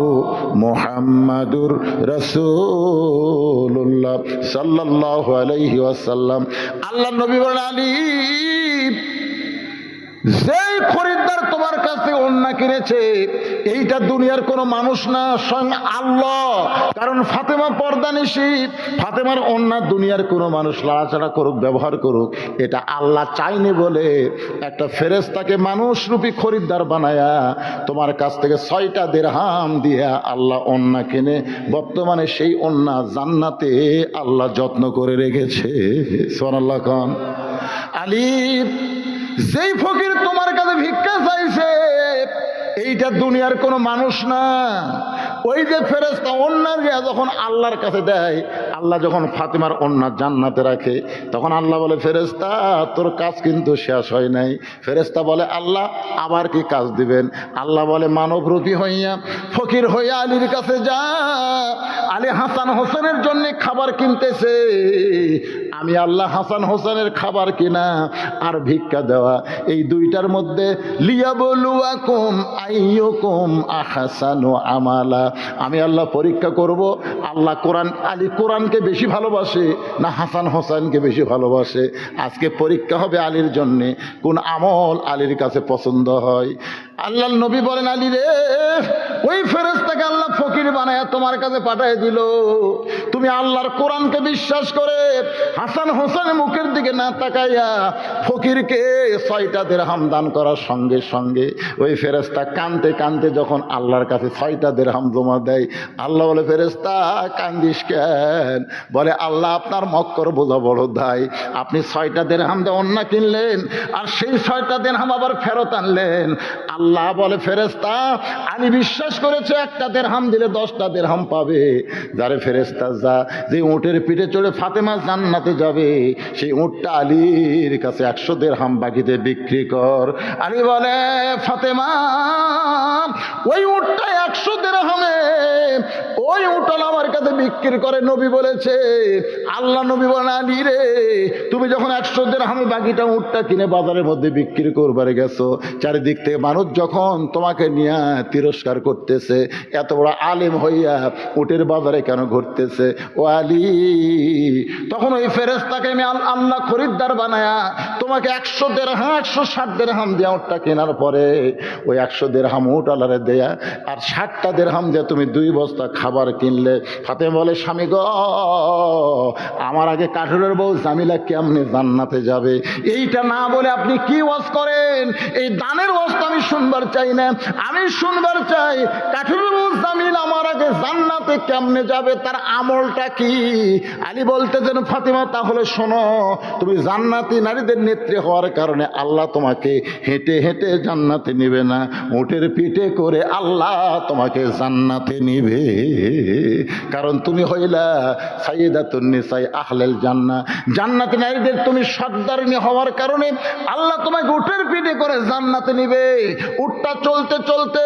মুহাম্মাদুর রাসূলুল্লাহ সাল্লাল্লাহু আলাইহি ওয়াসাল্লাম। আল্লাহ নবী বলেন, আলী, যেই খরিদ্দার তোমার কাছে ওন্না কিনেছে, এইটা দুনিয়ার কোনো মানুষ না, স্বয়ং আল্লাহ। কারণ ফাতেমা পর্দানিশী, ফাতেমার ওন্না দুনিয়ার কোনো মানুষ লাড়াচাড়া করুক, ব্যবহার করুক, এটা আল্লাহ চাইনি বলে একটা ফেরেশতাকে মানুষরূপী খরিদ্দার বানায়া তোমার কাছ থেকে 6টা দিরহাম দিয়া আল্লাহ ওন্না কিনে বর্তমানে সেই ওন্না জান্নাতে আল্লাহ যত্ন করে রেখেছে। সুবহানাল্লাহ খান। আলী, যেই ফকির তোমার কাছে ভিক্ষা চাইছে, এইটা দুনিয়ার কোনো মানুষ না। ওই যে ফেরেশতা ওন্না দিয়া যখন আল্লাহর কাছে দেয়, আল্লাহ যখন ফাতেমার ওন্না জান্নাতে রাখে, তখন আল্লাহ বলে, ফেরেশতা, তোর কাজ কিন্তু শেষ হয় নাই। ফেরেশতা বলে, আল্লাহ আবার কি কাজ দিবেন? আল্লাহ বলে, মানবরূপী হইয়া ফকির হইয়া আলীর কাছে যা। আলী হাসান হোসেনের জন্য খাবার কিনতেছে, আমি আল্লাহ হাসান হোসেনের খাবার কিনা আর ভিক্ষা দেওয়া, এই দুইটার মধ্যে লিয়াবলুয়াকুম আইয়ুকুম আহসানু আমালা, আমি আল্লাহ পরীক্ষা করব আল্লাহ আলী কোরআনকে বেশি ভালোবাসে না হাসান হোসেনকে বেশি ভালোবাসে। আজকে পরীক্ষা হবে আলীর জন্যে, কোন আমল আলীর কাছে পছন্দ হয়। আল্লাহ নবী বলেন, আলী রে, ওই ফেরেশতাকে আল্লাহ ফকির বানায়া তোমার কাছে পাঠিয়ে দিল। তুমি আল্লাহর কোরআনকে বিশ্বাস করে হাসান হোসেনের মুখের দিকে না তাকাইয়া ফকিরকে 6টা দিরহাম দান করার সঙ্গে সঙ্গে ওই ফেরেশতা কাঁদতে কাঁদতে যখন আল্লাহর কাছে 6টা দিরহাম জমা দেয়, আল্লাহ বলে, ফেরেশতা কান্দিস কেন? বলে, আল্লাহ আপনার মক্কর বোঝা বড় দায়। আপনি 6টা দিরহাম দিয়ে অন্য কিনলেন, আর সেই 6টা দিরহাম আবার ফেরত আনলেন। আল্লাহ বলে, ফেরেশতা আমি বিশ্বাস করেছে 1টা দিরহাম দিলে 10টা দিরহাম পাবে। যারে ফেরেশতা যা, যে উটের পিঠে চড়ে ফাতেমা জান্নাতে যাবে, সেই উটটা আলীর কাছে 100 দিরহাম বাকিতে বিক্রি কর। আলী বলে, ফাতেমা, ওই উটটা 100 দিরহামে ওই উটল আমার কাছে বিক্রি করে। নবী বলেছে, আল্লাহ নবী বলেন, আলী রে, তুমি যখন 100 দিরহামে বাকিটা উটটা কিনে বাজারের মধ্যে বিক্রি করবারে গেছো, চারিদিক থেকে মানুষ যখন তোমাকে নিয়ে তিরস্কার করতেছে, এত বড় আলেম হইয়া উটের বাজারে কেন ঘুরতেছে? ও আলী, তখন ওই ফেরেশতাকে আমি আল্লাহ খরিদ্দার বানায়া তোমাকে 100 দিরহাম 160 দিরহাম দিয়া উটটা কেনার পরে ওই 100 দিরহাম উট আলারে দেয়া আর 60টা দিরহাম দিয়ে তুমি 2 বস্তা খাবার খাবার কিনলে। ফাতেমা বলে স্বামী গো, আমার আগে কাঠুরের বউ জামিলা কেমনে জান্নাতে যাবে? এইটা না বলে আপনি কি ওয়াজ করেন? এই দানের ওয়াজটা আমি শুনবার চাই না, আমি শুনবার চাই কাঠুরের বউ জামিলা আমার আগে জান্নাতে কেমনে যাবে, তার আমলটা কি? আলী বলতেছেন ফাতেমা তাহলে শোনো, তুমি জান্নাতি নারীদের নেত্রী হওয়ার কারণে আল্লাহ তোমাকে হেঁটে হেঁটে জান্নাতে নিবে না, উটের পিঠে করে আল্লাহ তোমাকে জান্নাতে নিবে। কারণ তুমি হইলা সাইয়্যিদাতুন নিসাই আহলেল জান্নাহ, জান্নাতি নারীদের তুমি সর্দারিনী হওয়ার কারণে আল্লাহ তোমাকে উটের পিঠে করে জান্নাতে নিবে। উটটা চলতে চলতে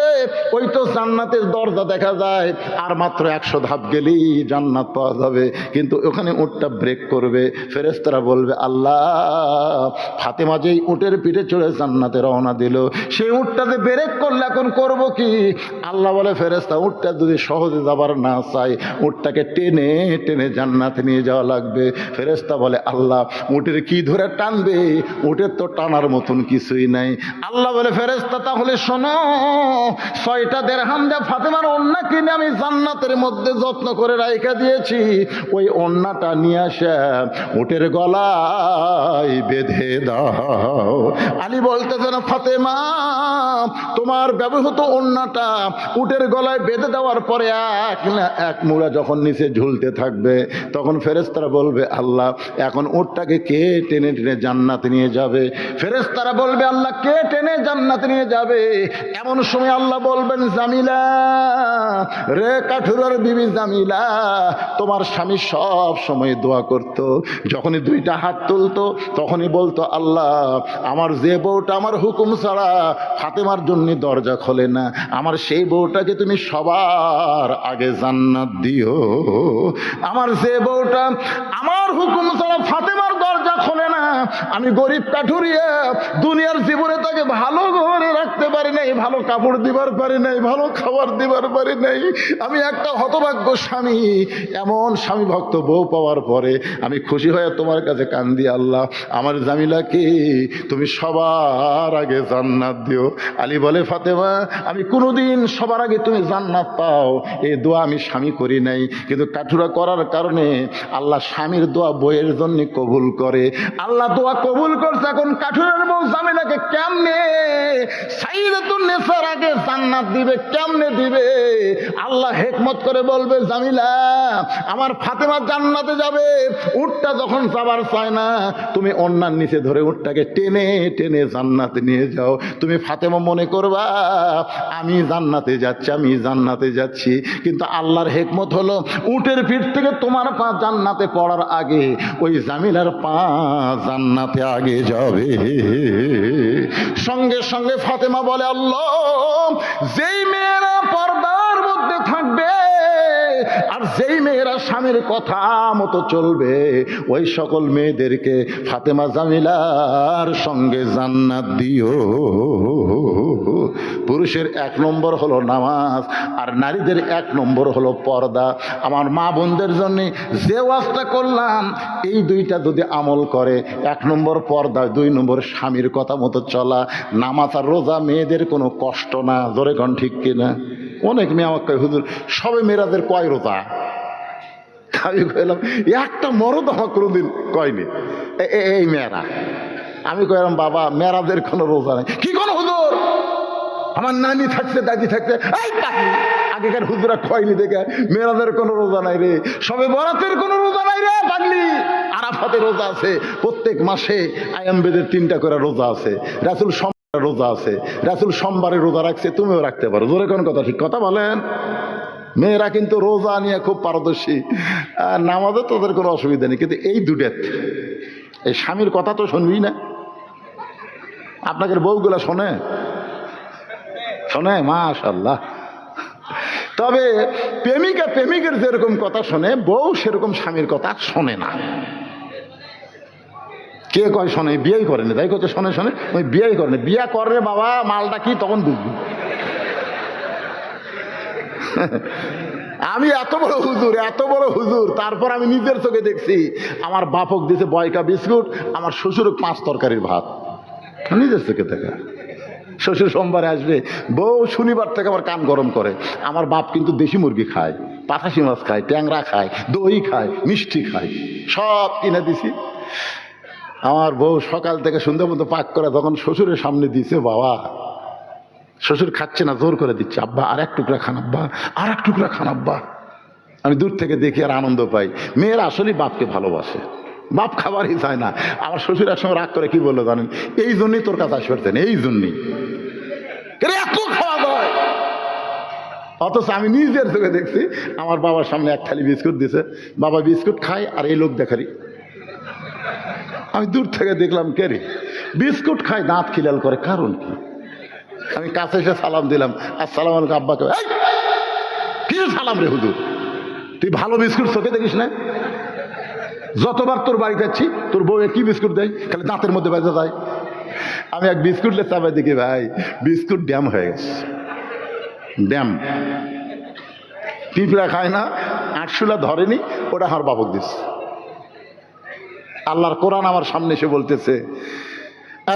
ওই তো জান্নাতের দরজা দেখা যায়, আর মাত্র 100 ধাপ গেলেই জান্নাত পাওয়া যাবে। কিন্তু ওখানে উটটা ব্রেক করবে, ফেরেশতারা বলবে আল্লাহ ফাতেমা যেই উটের পিঠে চড়ে জান্নাতে রওনা দিল, সেই উটটাতে ব্রেক করলে এখন করব কি? আল্লাহ বলে ফেরেশতা উটটা যদি সহজে যাবার না চাই, উটটাকে টেনে টেনে জান্নাতে নিয়ে যাওয়া লাগবে। ফেরেশতা বলে আল্লাহ উটের কি ধরে টানবে? উটের তো টানার মতন কিছুই নাই। আল্লাহ বলে ফেরেশতা তাহলে শোনো, 6টা দিরহাম দিয়ে ফাতেমার ওন্না কিনে আমি জান্নাতের মধ্যে যত্ন করে রাইখা দিয়েছি, ওই ওন্নাটা নিয়ে আসা উটের গলায় বেঁধে দাও। আলী বলতেছেন ফাতেমা তোমার ব্যবহৃত ওন্নাটা উটের গলায় বেঁধে দেওয়ার পরে এক মুড়া যখন নিচে ঝুলতে থাকবে, তখন ফেরেশতারা বলবে আল্লাহ এখন উটটাকে কে টেনে টেনে জান্নাতে নিয়ে যাবে? ফেরেশতারা বলবে আল্লাহ কে টেনে জান্নাতে নিয়ে যাবে? এমন সময় আল্লাহ বলবেন জামিলা রে, কাঠুরার বিবি জামিলা, তোমার স্বামী সব সময় দোয়া করত, যখনই 2টা হাত তুলতো তখনই বলতো আল্লাহ আমার যে বউটা আমার হুকুম ছাড়া ফাতেমার জন্য দরজা খোলে না, আমার সেই বউটাকে তুমি সবার আগে জান্নাত দিও। আমার যে বউটা আমার হুকুম ছাড়া ফাতেমার দরজা খোলে না, আমি গরিব কাঠুরিয়া দুনিয়ার জীবনে তাকে ভালো ঘরে রাখতে পারি নাই, ভালো কাপড় দিবার পারি নাই, ভালো খাবার দিবার পারি নাই, আমি একটা হতভাগ্য স্বামী। এমন স্বামী ভক্ত বউ পাওয়ার পরে আমি খুশি হয়ে তোমার কাছে কান্দি আল্লাহ আমার জামিলাকে তুমি সবার আগে জান্নাত দিও। আলী বলে ফাতেমা আমি কোনোদিন সবার আগে তুমি জান্নাত পাও এই দোয়া আমি স্বামী করি নাই, কিন্তু কাঠুরা করার কারণে আল্লাহ স্বামীর দোয়া বইয়ের জন্য কবুল করে। আল্লাহ দোয়া কবুল করছে, এখন কাঠুরের বউ জামিলাকে কেমনে সাইয়্যিদাতুন নিসার আগে জান্নাত দিবে, কেমনে দিবে? আল্লাহ হিকমত করে বলবে জামিলা আমার ফাতেমা জান্নাতে যাবে, উটটা যখন যাবার চায় না তুমি অন্যার নিচে ধরে উটটাকে টেনে টেনে জান্নাতে নিয়ে যাও। তুমি ফাতেমা মনে করবা আমি জান্নাতে যাচ্ছি, আমি জান্নাতে যাচ্ছি, কিন্তু আল্লাহর হিকমত হলো উটের পিঠ থেকে তোমার পা জান্নাতে পড়ার আগে ওই জামিলার পা জান্নাতে আগে যাবে। সঙ্গে সঙ্গে ফাতেমা বলে আল্লাহ যেই মেয়েরা পর্দার মধ্যে থাকবে আর যেই মেয়েরা স্বামীর কথা মতো চলবে ওই সকল মেয়েদেরকে ফাতেমা জামিলার সঙ্গে জান্নাত দিও। পুরুষের 1 নম্বর হলো নামাজ, আর নারীদের 1 নম্বর হলো পর্দা। আমার মা বোনদের জন্য যে ওয়াজটা করলাম এই 2টা যদি আমল করে, 1 নম্বর পর্দা, 2 নম্বর স্বামীর কথা মতো চলা, নামাজ আর রোজা মেয়েদের কোনো কষ্ট না। জোরে কোন ঠিক কিনা? অনেক মেয়ে আমাকে কয় হুজুর সবে মেয়েরাদের কয় রোজা? আমি কইলাম একটা মরদ আমার কোনোদিন কয়নি এই মেয়েরা। আমি কইলাম বাবা মেয়েরাদের কোনো রোজা নেই। কি কোনো হুজুর আমার নানি থাকছে দাদি থাকছে আগেকার হুজুরা কয়নি দেখে মেয়েরাদের কোনো রোজা নাই রে, সবে বরাতের কোনো রোজা নাই রে পাগলি, আরাফাতের রোজা আছে, প্রত্যেক মাসে আয়ামবেদের 3টা করে রোজা আছে, রাসূল রোজা আছে, রাসূল সোমবারে রোজা রাখছে, তুমিও রাখতে পারো। জোরে কোন কথা ঠিক কথা বলেন? মেয়েরা কিন্তু রোজা নিয়ে খুব পারদর্শী, নামাজে তোদের কোনো অসুবিধা নেই, কিন্তু এই 2টার এই স্বামীর কথা তো শুনবি না। আপনাদের বউগুলা শোনে শোনে মাশাআল্লাহ। তবে প্রেমিকা প্রেমিকের যেরকম কথা শোনে বউ সেরকম স্বামীর কথা শোনে না। কে কয় শোনে? বিয়েই করেনি, তাই করছে শোনে শোনে, ওই বিয়েই করেনি। বিয়া করে বাবা মালটা কি তখন বুঝবি। আমি এত বড় হুজুর, তারপর আমি নিজের চোখে দেখছি আমার বাপক দিয়েছে বয়কা বিস্কুট, আমার শ্বশুরক 5 তরকারির ভাত, নিজের চোখে দেখা। শ্বশুর সোমবারে আসবে, বউ শনিবার থেকে আমার কান গরম করে। আমার বাপ কিন্তু দেশি মুরগি খায়, পাঠাশি মাছ খায়, ট্যাংরা খায়, দই খায়, মিষ্টি খায়, সব কিনে দিছি। আমার বউ সকাল থেকে সন্ধ্যা পর্যন্ত পাক করে যখন শ্বশুরের সামনে দিছে, বাবা শ্বশুর খাচ্ছে না, জোর করে দিচ্ছে, আব্বা আর এক টুকরা খান, আব্বা আর এক টুকরা খান আব্বা। আমি দূর থেকে দেখি আর আনন্দ পাই। মেয়েরা আসলেই বাপকে ভালোবাসে, বাপ খাবারই চায় না। আমার শ্বশুর এক সময় রাগ করে কি বললো জানেন? এই জন্যই তোর কাছে আসবেন, এই জন্যই এত খাওয়া দাওয়া। অথচ আমি নিজের চোখে দেখছি আমার বাবার সামনে এক থালি বিস্কুট দিছে, বাবা বিস্কুট খায় আর এই লোক দেখারি। আমি দূর থেকে দেখলাম কে রে বিস্কুট খায়, দাঁত খিলাল করে, কারণ কি? আমি কাছে এসে সালাম দিলাম, আসসালামু আলাইকুম। আব্বাকে কিছু সালাম রে হুজুর, তুই ভালো বিস্কুট চোখে দেখিস না? যতবার তোর বাড়ি যাচ্ছি তোর বউ কি বিস্কুট দেয়, খালি দাঁতের মধ্যে বেজে যায়। আমি এক বিস্কুট লে চাপাই দেখি ভাই বিস্কুট ড্যাম হয়ে গেছে, ড্যাম। পিঁপড়া খায় না, আটশুলা ধরেনি, ওটা আমার বাবক দিচ্ছে। আল্লাহর কোরআন আমার সামনে এসে বলতেছে,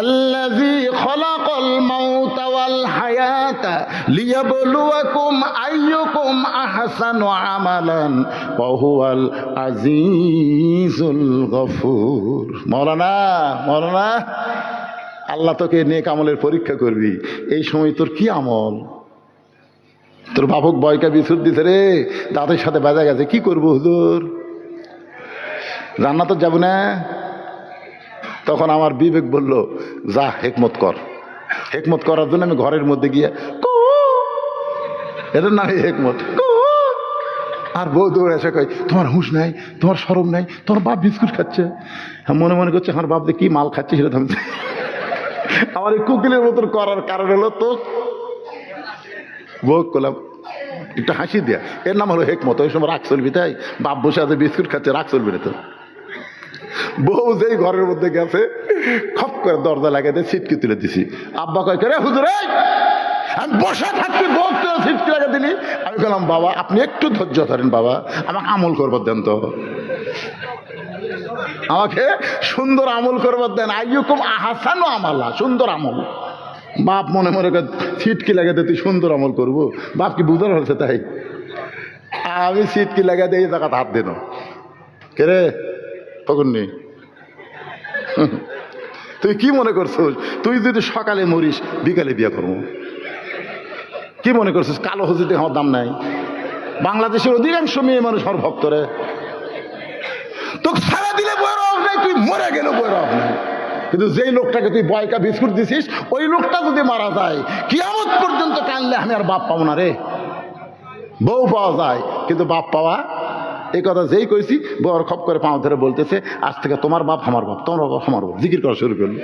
আল্লাযী খালাকাল মাউতা ওয়াল হায়াতা লিয়াবলুয়াকুম আইয়ুকুম আহসানু আমালান ওয়া হুয়াল আজিজুল গফুর। মাওলানা আল্লাহ তোকে নেক আমলের পরীক্ষা করবি। এই সময় তোর কি আমল? তোর বাপক বয়কা বিস্কুট দিছে রে, দাঁতের সাথে বাজা গেছে, কি করবো হুজুর? জান্নাত যাব না? তখন আমার বিবেক বলল, যা হেকমত কর। হেকমত করার জন্য আমি ঘরের মধ্যে গিয়ে এটার নামই হেকমত। আর বউ দৌড়ে এসে কয়, তোমার হুঁশ নাই, তোমার শরম নাই, তোমার বাপ বিস্কুট খাচ্ছে। মনে মনে করছে আমার বাপ যে কি মাল খাচ্ছে সেটা আমি আমার এই কুকিলের মতন করার কারণ হলো তো বউ করলাম একটু হাসি দেয়া, এর নাম হলো হেকমত। ওই সময় রাগ চলবি, তাই বাপ বসে আছে বিস্কুট খাচ্ছে, রাগ চলবি না তো। বউ যেই ঘরের মধ্যে গেছে, খপ করে দরজা লাগাতে ছিটকে তুলে দিছি। আব্বা কয়, রে হুজুর আমি বসে থাকছি, বউ তুলে ছিটকে লাগা দিলি। আমি বললাম, বাবা আপনি একটু ধৈর্য ধরেন, বাবা আমাকে আমল করবার দেন তো, আমাকে সুন্দর আমল করবার দেন। আইয়ুকুম আহসানু আমালা, সুন্দর আমল। বাপ মনে মনে ছিটকি লাগাতে তুই সুন্দর আমল করবো, বাপ কি বুঝার হচ্ছে তাই? আমি ছিটকি লাগাতে এই জায়গাতে হাত দিন, কে রে ফকুন্নি তুই কি মনে করছিস? তুই যদি সকালে মরিস বিকালে বিয়ে করবো, কি মনে করছিস কালো হুজুরতে আমার দাম নাই? বাংলাদেশের অধিকাংশ মেয়ে মানুষ আমার ভক্তরে, তোকে সারা দিলে বইয়ের অভাব নাই, তুই মরে গেল বইয়ের অভাব নাই। কিন্তু যেই লোকটাকে তুই বয়কা বিস্কুট দিছিস, ওই লোকটা যদি মারা যায়, কিয়ামত পর্যন্ত কানলে আমি আর বাপ পাবো না রে। বউ পাওয়া যায় কিন্তু বাপ পাওয়া, এই কথা যেই কইছি বউ খপ করে পাঁচ ধরে বলতেছে, আজ থেকে তোমার বাপ আমার বাপ, তোমার বাপ আমার বাপ, জিকির করা শুরু করলো।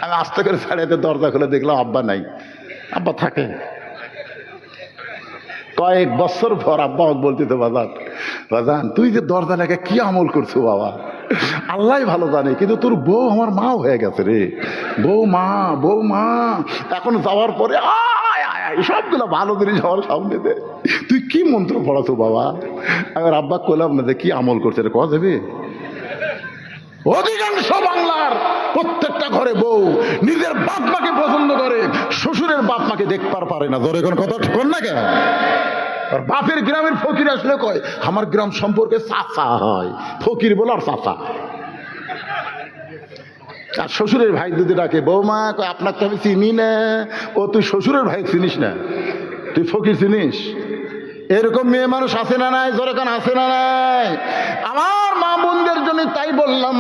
আমি আস্তে করে ছাড়িয়ে দরজা খুলে দেখলাম আব্বা নাই। আব্বা থাকে কয়েক বছর পর আব্বা বলতেছে, বাজান তুই যে দরজা লেগে কি আমল করছো বাবা, আল্লাহ ভালো জানে, কিন্তু তোর বউ আমার মা হয়ে গেছে রে। বউ মা এখন যাওয়ার পরে সবগুলো ভালো জিনিস আমার সামনে দে, তুই কি মন্ত্র পড়াছো বাবা? আমি আব্বা কইলাম না যে কি আমল করছে রে, কথা দেবে। অধিকাংশ বাংলার প্রত্যেকটা ঘরে বউ নিজের বাপ মাকে পছন্দ করে, শ্বশুরের বাপ মাকে দেখবার পারে না। ধরে কোন কথা ঠিক না কেন? আর বাপের গ্রামের ফকির আসলে কয় আমার গ্রাম সম্পর্কে চাচা হয়, ফকির বলে আর চাচা। আর শ্বশুরের ভাই যদি ডাকে বৌমা, কয় আপনাকে আমি চিনি না। ও তুই শ্বশুরের ভাই চিনিস না, তুই ফকির চিনিস? এরকম মেয়ে মানুষ আছে না নাই? জোরে কান আছে না নাই? আমার মা বোনদের জন্য তাই বললাম,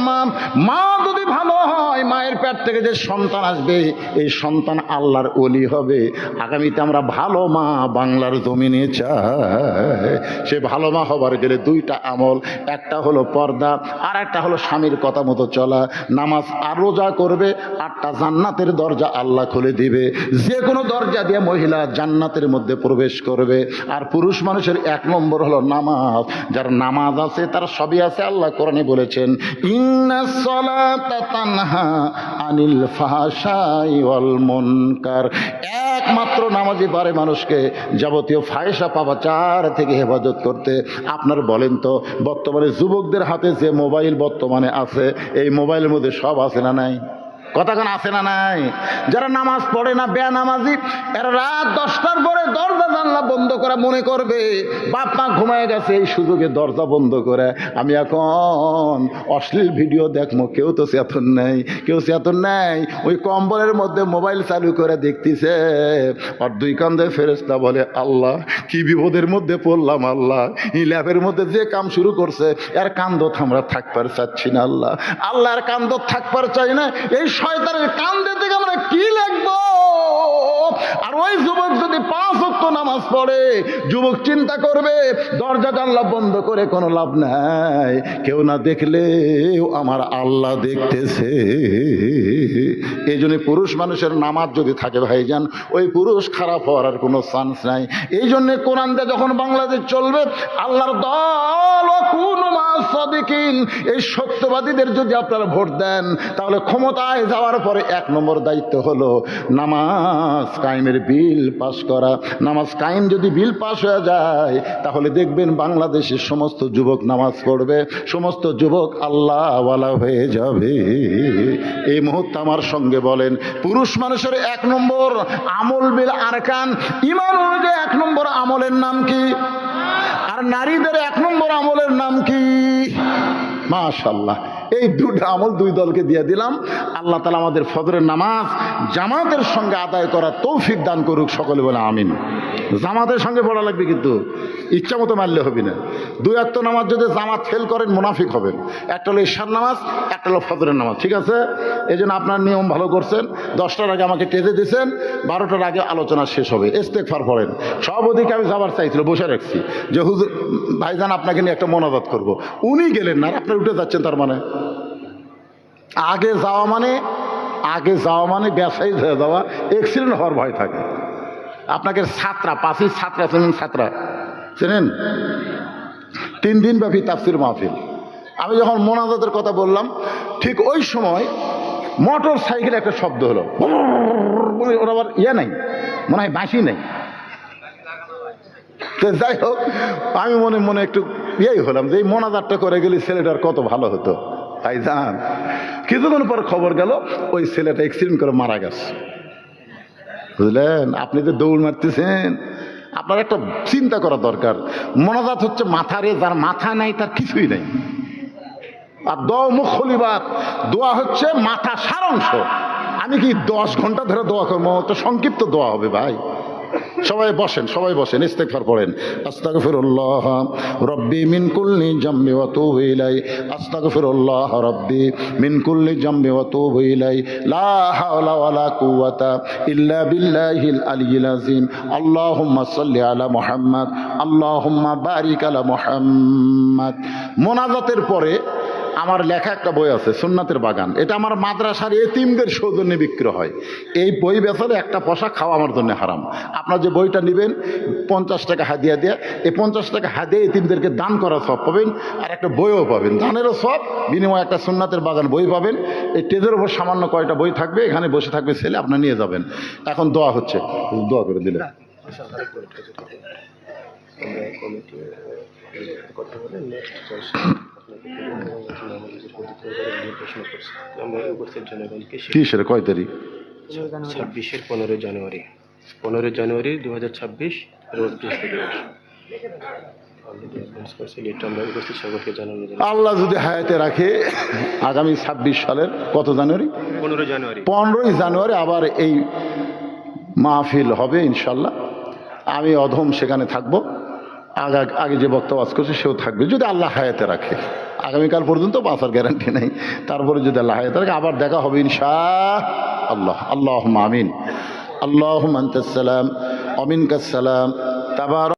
মা যদি ভালো হয়, মায়ের পেট থেকে যে সন্তান আসবে এই সন্তান আল্লাহর ওলি হবে। আগামীতে আমরা ভালো মা বাংলার জমিনে চাই। সে ভালো মা হবার গেলে দুইটা আমল, একটা হলো পর্দা, আর একটা হলো স্বামীর কথা মতো চলা, নামাজ আর রোজা করবে, 8টা জান্নাতের দরজা আল্লাহ খুলে দিবে। যে কোনো দরজা দিয়ে মহিলা জান্নাতের মধ্যে প্রবেশ করবে। আর পুরুষ মানুষের 1 নম্বর হলো নামাজ। যার নামাজ আছে তার সবই আছে। আল্লাহ কোরআনে বলেছেন, ইন্নাস সালাতা তানহা আনিল ফাহশাই ওয়াল মুনকার। একমাত্র নামাজই পারে মানুষকে যাবতীয় ফাহিশা পাপাচার থেকে হেফাজত করতে। আপনার বলেন তো, বর্তমানে যুবকদের হাতে যে মোবাইল বর্তমানে আছে, এই মোবাইলের মধ্যে সব আছে না নাই? কথাখান আছে না নাই? যারা নামাজ পড়ে না, বেনামাজি, এরা রাত 10টার পরে দরজা জানলা বন্ধ করে মনে করবে বাপ মা ঘুমায় গেছে, এই সুযোগে দরজা বন্ধ করে আমি এখন অশ্লীল ভিডিও দেখবো। কেউ তো চেতন নেই, কেউ চেতন নেই। ওই কম্বলের মধ্যে মোবাইল চালু করে দেখতেছে, আর দুই কান্দে ফেরেশতা বলে আল্লাহ কি বিপদের মধ্যে পড়লাম, আল্লাহ এই ল্যাবের মধ্যে যে কাম শুরু করছে এর কান্দত আমরা থাকবার চাচ্ছি না, আল্লাহ আল্লাহর কান্দত থাকবার চাই না, এই শয়তানের কান্দে থেকে আমরা কি লাগবো? আর ওই যুবক যদি 5 ওয়াক্ত নামাজ পড়ে, যুবক চিন্তা করবে দরজা জানলা বন্ধ করে কোনো লাভ নাই, কেউ না দেখলেও আমার আল্লাহ দেখতেছে। এই জন্য পুরুষ মানুষের নামাজ যদি থাকে ভাইজান, ওই পুরুষ খারাপ হওয়ার আর কোনো চান্স নাই। এই জন্য কোরআন দিয়ে যখন বাংলাদেশ চলবে, আল্লাহর দল কুনু মা'আস সাদিকিন, এই সত্যবাদীদের যদি আপনারা ভোট দেন, তাহলে ক্ষমতায় যাওয়ার পরে 1 নম্বর দায়িত্ব হলো নামাজ কায়েমের বিল পাস করা। নামাজ কায়েম যদি বিল পাস হয়ে যায়, তাহলে দেখবেন বাংলাদেশের সমস্ত যুবক নামাজ পড়বে, সমস্ত যুবক আল্লাহওয়ালা হয়ে যাবে। এই মুহূর্তে আমার সঙ্গে বলেন, পুরুষ মানুষের 1 নম্বর আমল বিল আরকান, ঈমান অনুযায়ী 1 নম্বর আমলের নাম কি? আর নারীদের 1 নম্বর আমলের নাম কি? মাশাআল্লাহ, এই 2টা আমল 2 দলকে দিয়ে দিলাম। আল্লাহ তাআলা আমাদের ফজরের নামাজ জামাতের সঙ্গে আদায় করার তৌফিক দান করুক, সকলে বলে আমিন। জামাতের সঙ্গে পড়া লাগবে, কিন্তু ইচ্ছা মতো মারলে হবে না। 2 ওয়াক্ত নামাজ যদি জামাত ফেল করেন মুনাফিক হবেন। একটা হলো ঈশার নামাজ, একটা হলো ফজরের নামাজ, ঠিক আছে? এই জন্য আপনার নিয়ম ভালো করছেন। 10টার আগে আমাকে টেজে দিয়েছেন, 12টার আগে আলোচনা শেষ হবে। ইস্তেগফার পড়েন। সব ওদিকে আমি যাবার চাইছিল, বসে রাখছি যে হুজুর ভাইজান আপনাকে নিয়ে একটা মোনাজাত করব। উনি গেলেন না, আপনি উঠে যাচ্ছেন। তার মানে আগে যাওয়া মানে ব্যবসায়ী হয়ে যাওয়া, অ্যাক্সিডেন্ট হওয়ার ভয় থাকে। আপনাকে ছাত্রা, 5ই ছাত্রা চেনেন? ছাত্রা চেনেন? 3 দিন ব্যাপী তাফসির মাহফিল। আমি যখন মোনাজাতের কথা বললাম, ঠিক ওই সময় মোটর সাইকেল একটা শব্দ হলো। ওর আবার নাই, মনে হয় বাঁশি নেই। তো যাই হোক, আমি মনে মনে একটু হলাম যে এই মোনাজাতটা করে গেলে ছেলেটার কত ভালো হতো। তাই জান, কিছুক্ষণ পর খবর গেল ওই ছেলেটা অ্যাক্সিডেন্ট করে মারা গেছে। বুঝলেন? আপনি যে দৌড় মারতেছেন, আপনার একটা চিন্তা করা দরকার। মোনাজাত হচ্ছে মাথারে, যার মাথা নাই তার কিছুই নাই। আর দোয়া মুখলিবাত, দোয়া হচ্ছে মাথা সারাংশ। আমি কি 10 ঘন্টা ধরে দোয়া করবো? তো সংক্ষিপ্ত দোয়া হবে ভাই। সবাই বসেন, ইস্তেগফার পড়েন। আস্তাগফিরুল্লাহ রব্বি মিন কুল্লি জামবি ওয়া তুবু ইলাইহি, আস্তাগফিরুল্লাহ রব্বি মিন কুল্লি জামবি ওয়া তুবু ইলাইহি, লা হাওলা ওয়ালা কুওয়াতা ইল্লা বিল্লাহিল আলিয়্যিল আযীম। আল্লাহুম্মা সাল্লি আলা মুহাম্মাদ, আল্লাহুম্মা বারিক আলা মুহাম্মাদ। মোনাজাতের পরে আমার লেখা একটা বই আছে, সুন্নাতের বাগান। এটা আমার মাদ্রাসার এতিমদের সৌজন্যে বিক্রি হয়। এই বই বেচালে একটা পয়সা খাওয়া আমার জন্য হারাম। আপনার যে বইটা নেবেন 50 টাকা হাদিয়া দিয়ে, এই 50 টাকা হাদিয়া এতিমদেরকে দান করার সব পাবেন, আর একটা বইও পাবেন, দানেরও সব, বিনিময়ে একটা সুন্নাতের বাগান বই পাবেন। এই টেজের ওপর সামান্য কয়টা বই থাকবে, এখানে বসে থাকবে ছেলে, আপনার নিয়ে যাবেন। এখন দোয়া হচ্ছে, দোয়া করে দিলে। কি সেটা কয় তারিখ? 15 জানুয়ারি 2026 রোজ বৃহস্পতিবার। আল্লাহ যদি হায়াতে রাখে, আগামী 26 সালের কত জানুয়ারি? 15ই জানুয়ারি আবার এই মাহফিল হবে ইনশাল্লাহ। আমি অধম সেখানে থাকবো। আগে যে বক্তব্য আজ করছে সেও থাকবে, যদি আল্লাহ হায়াতে রাখে। আগামীকাল পর্যন্ত বাঁচার গ্যারান্টি নেই, তারপরে যদি আল্লাহ হায়াতে রাখে আবার দেখা হবে ইনশাআল্লাহ। আল্লাহুম্মা আমিন। আল্লাহুম্মা আনতাস সালাম ওয়া মিনকাস সালাম। তাবারাক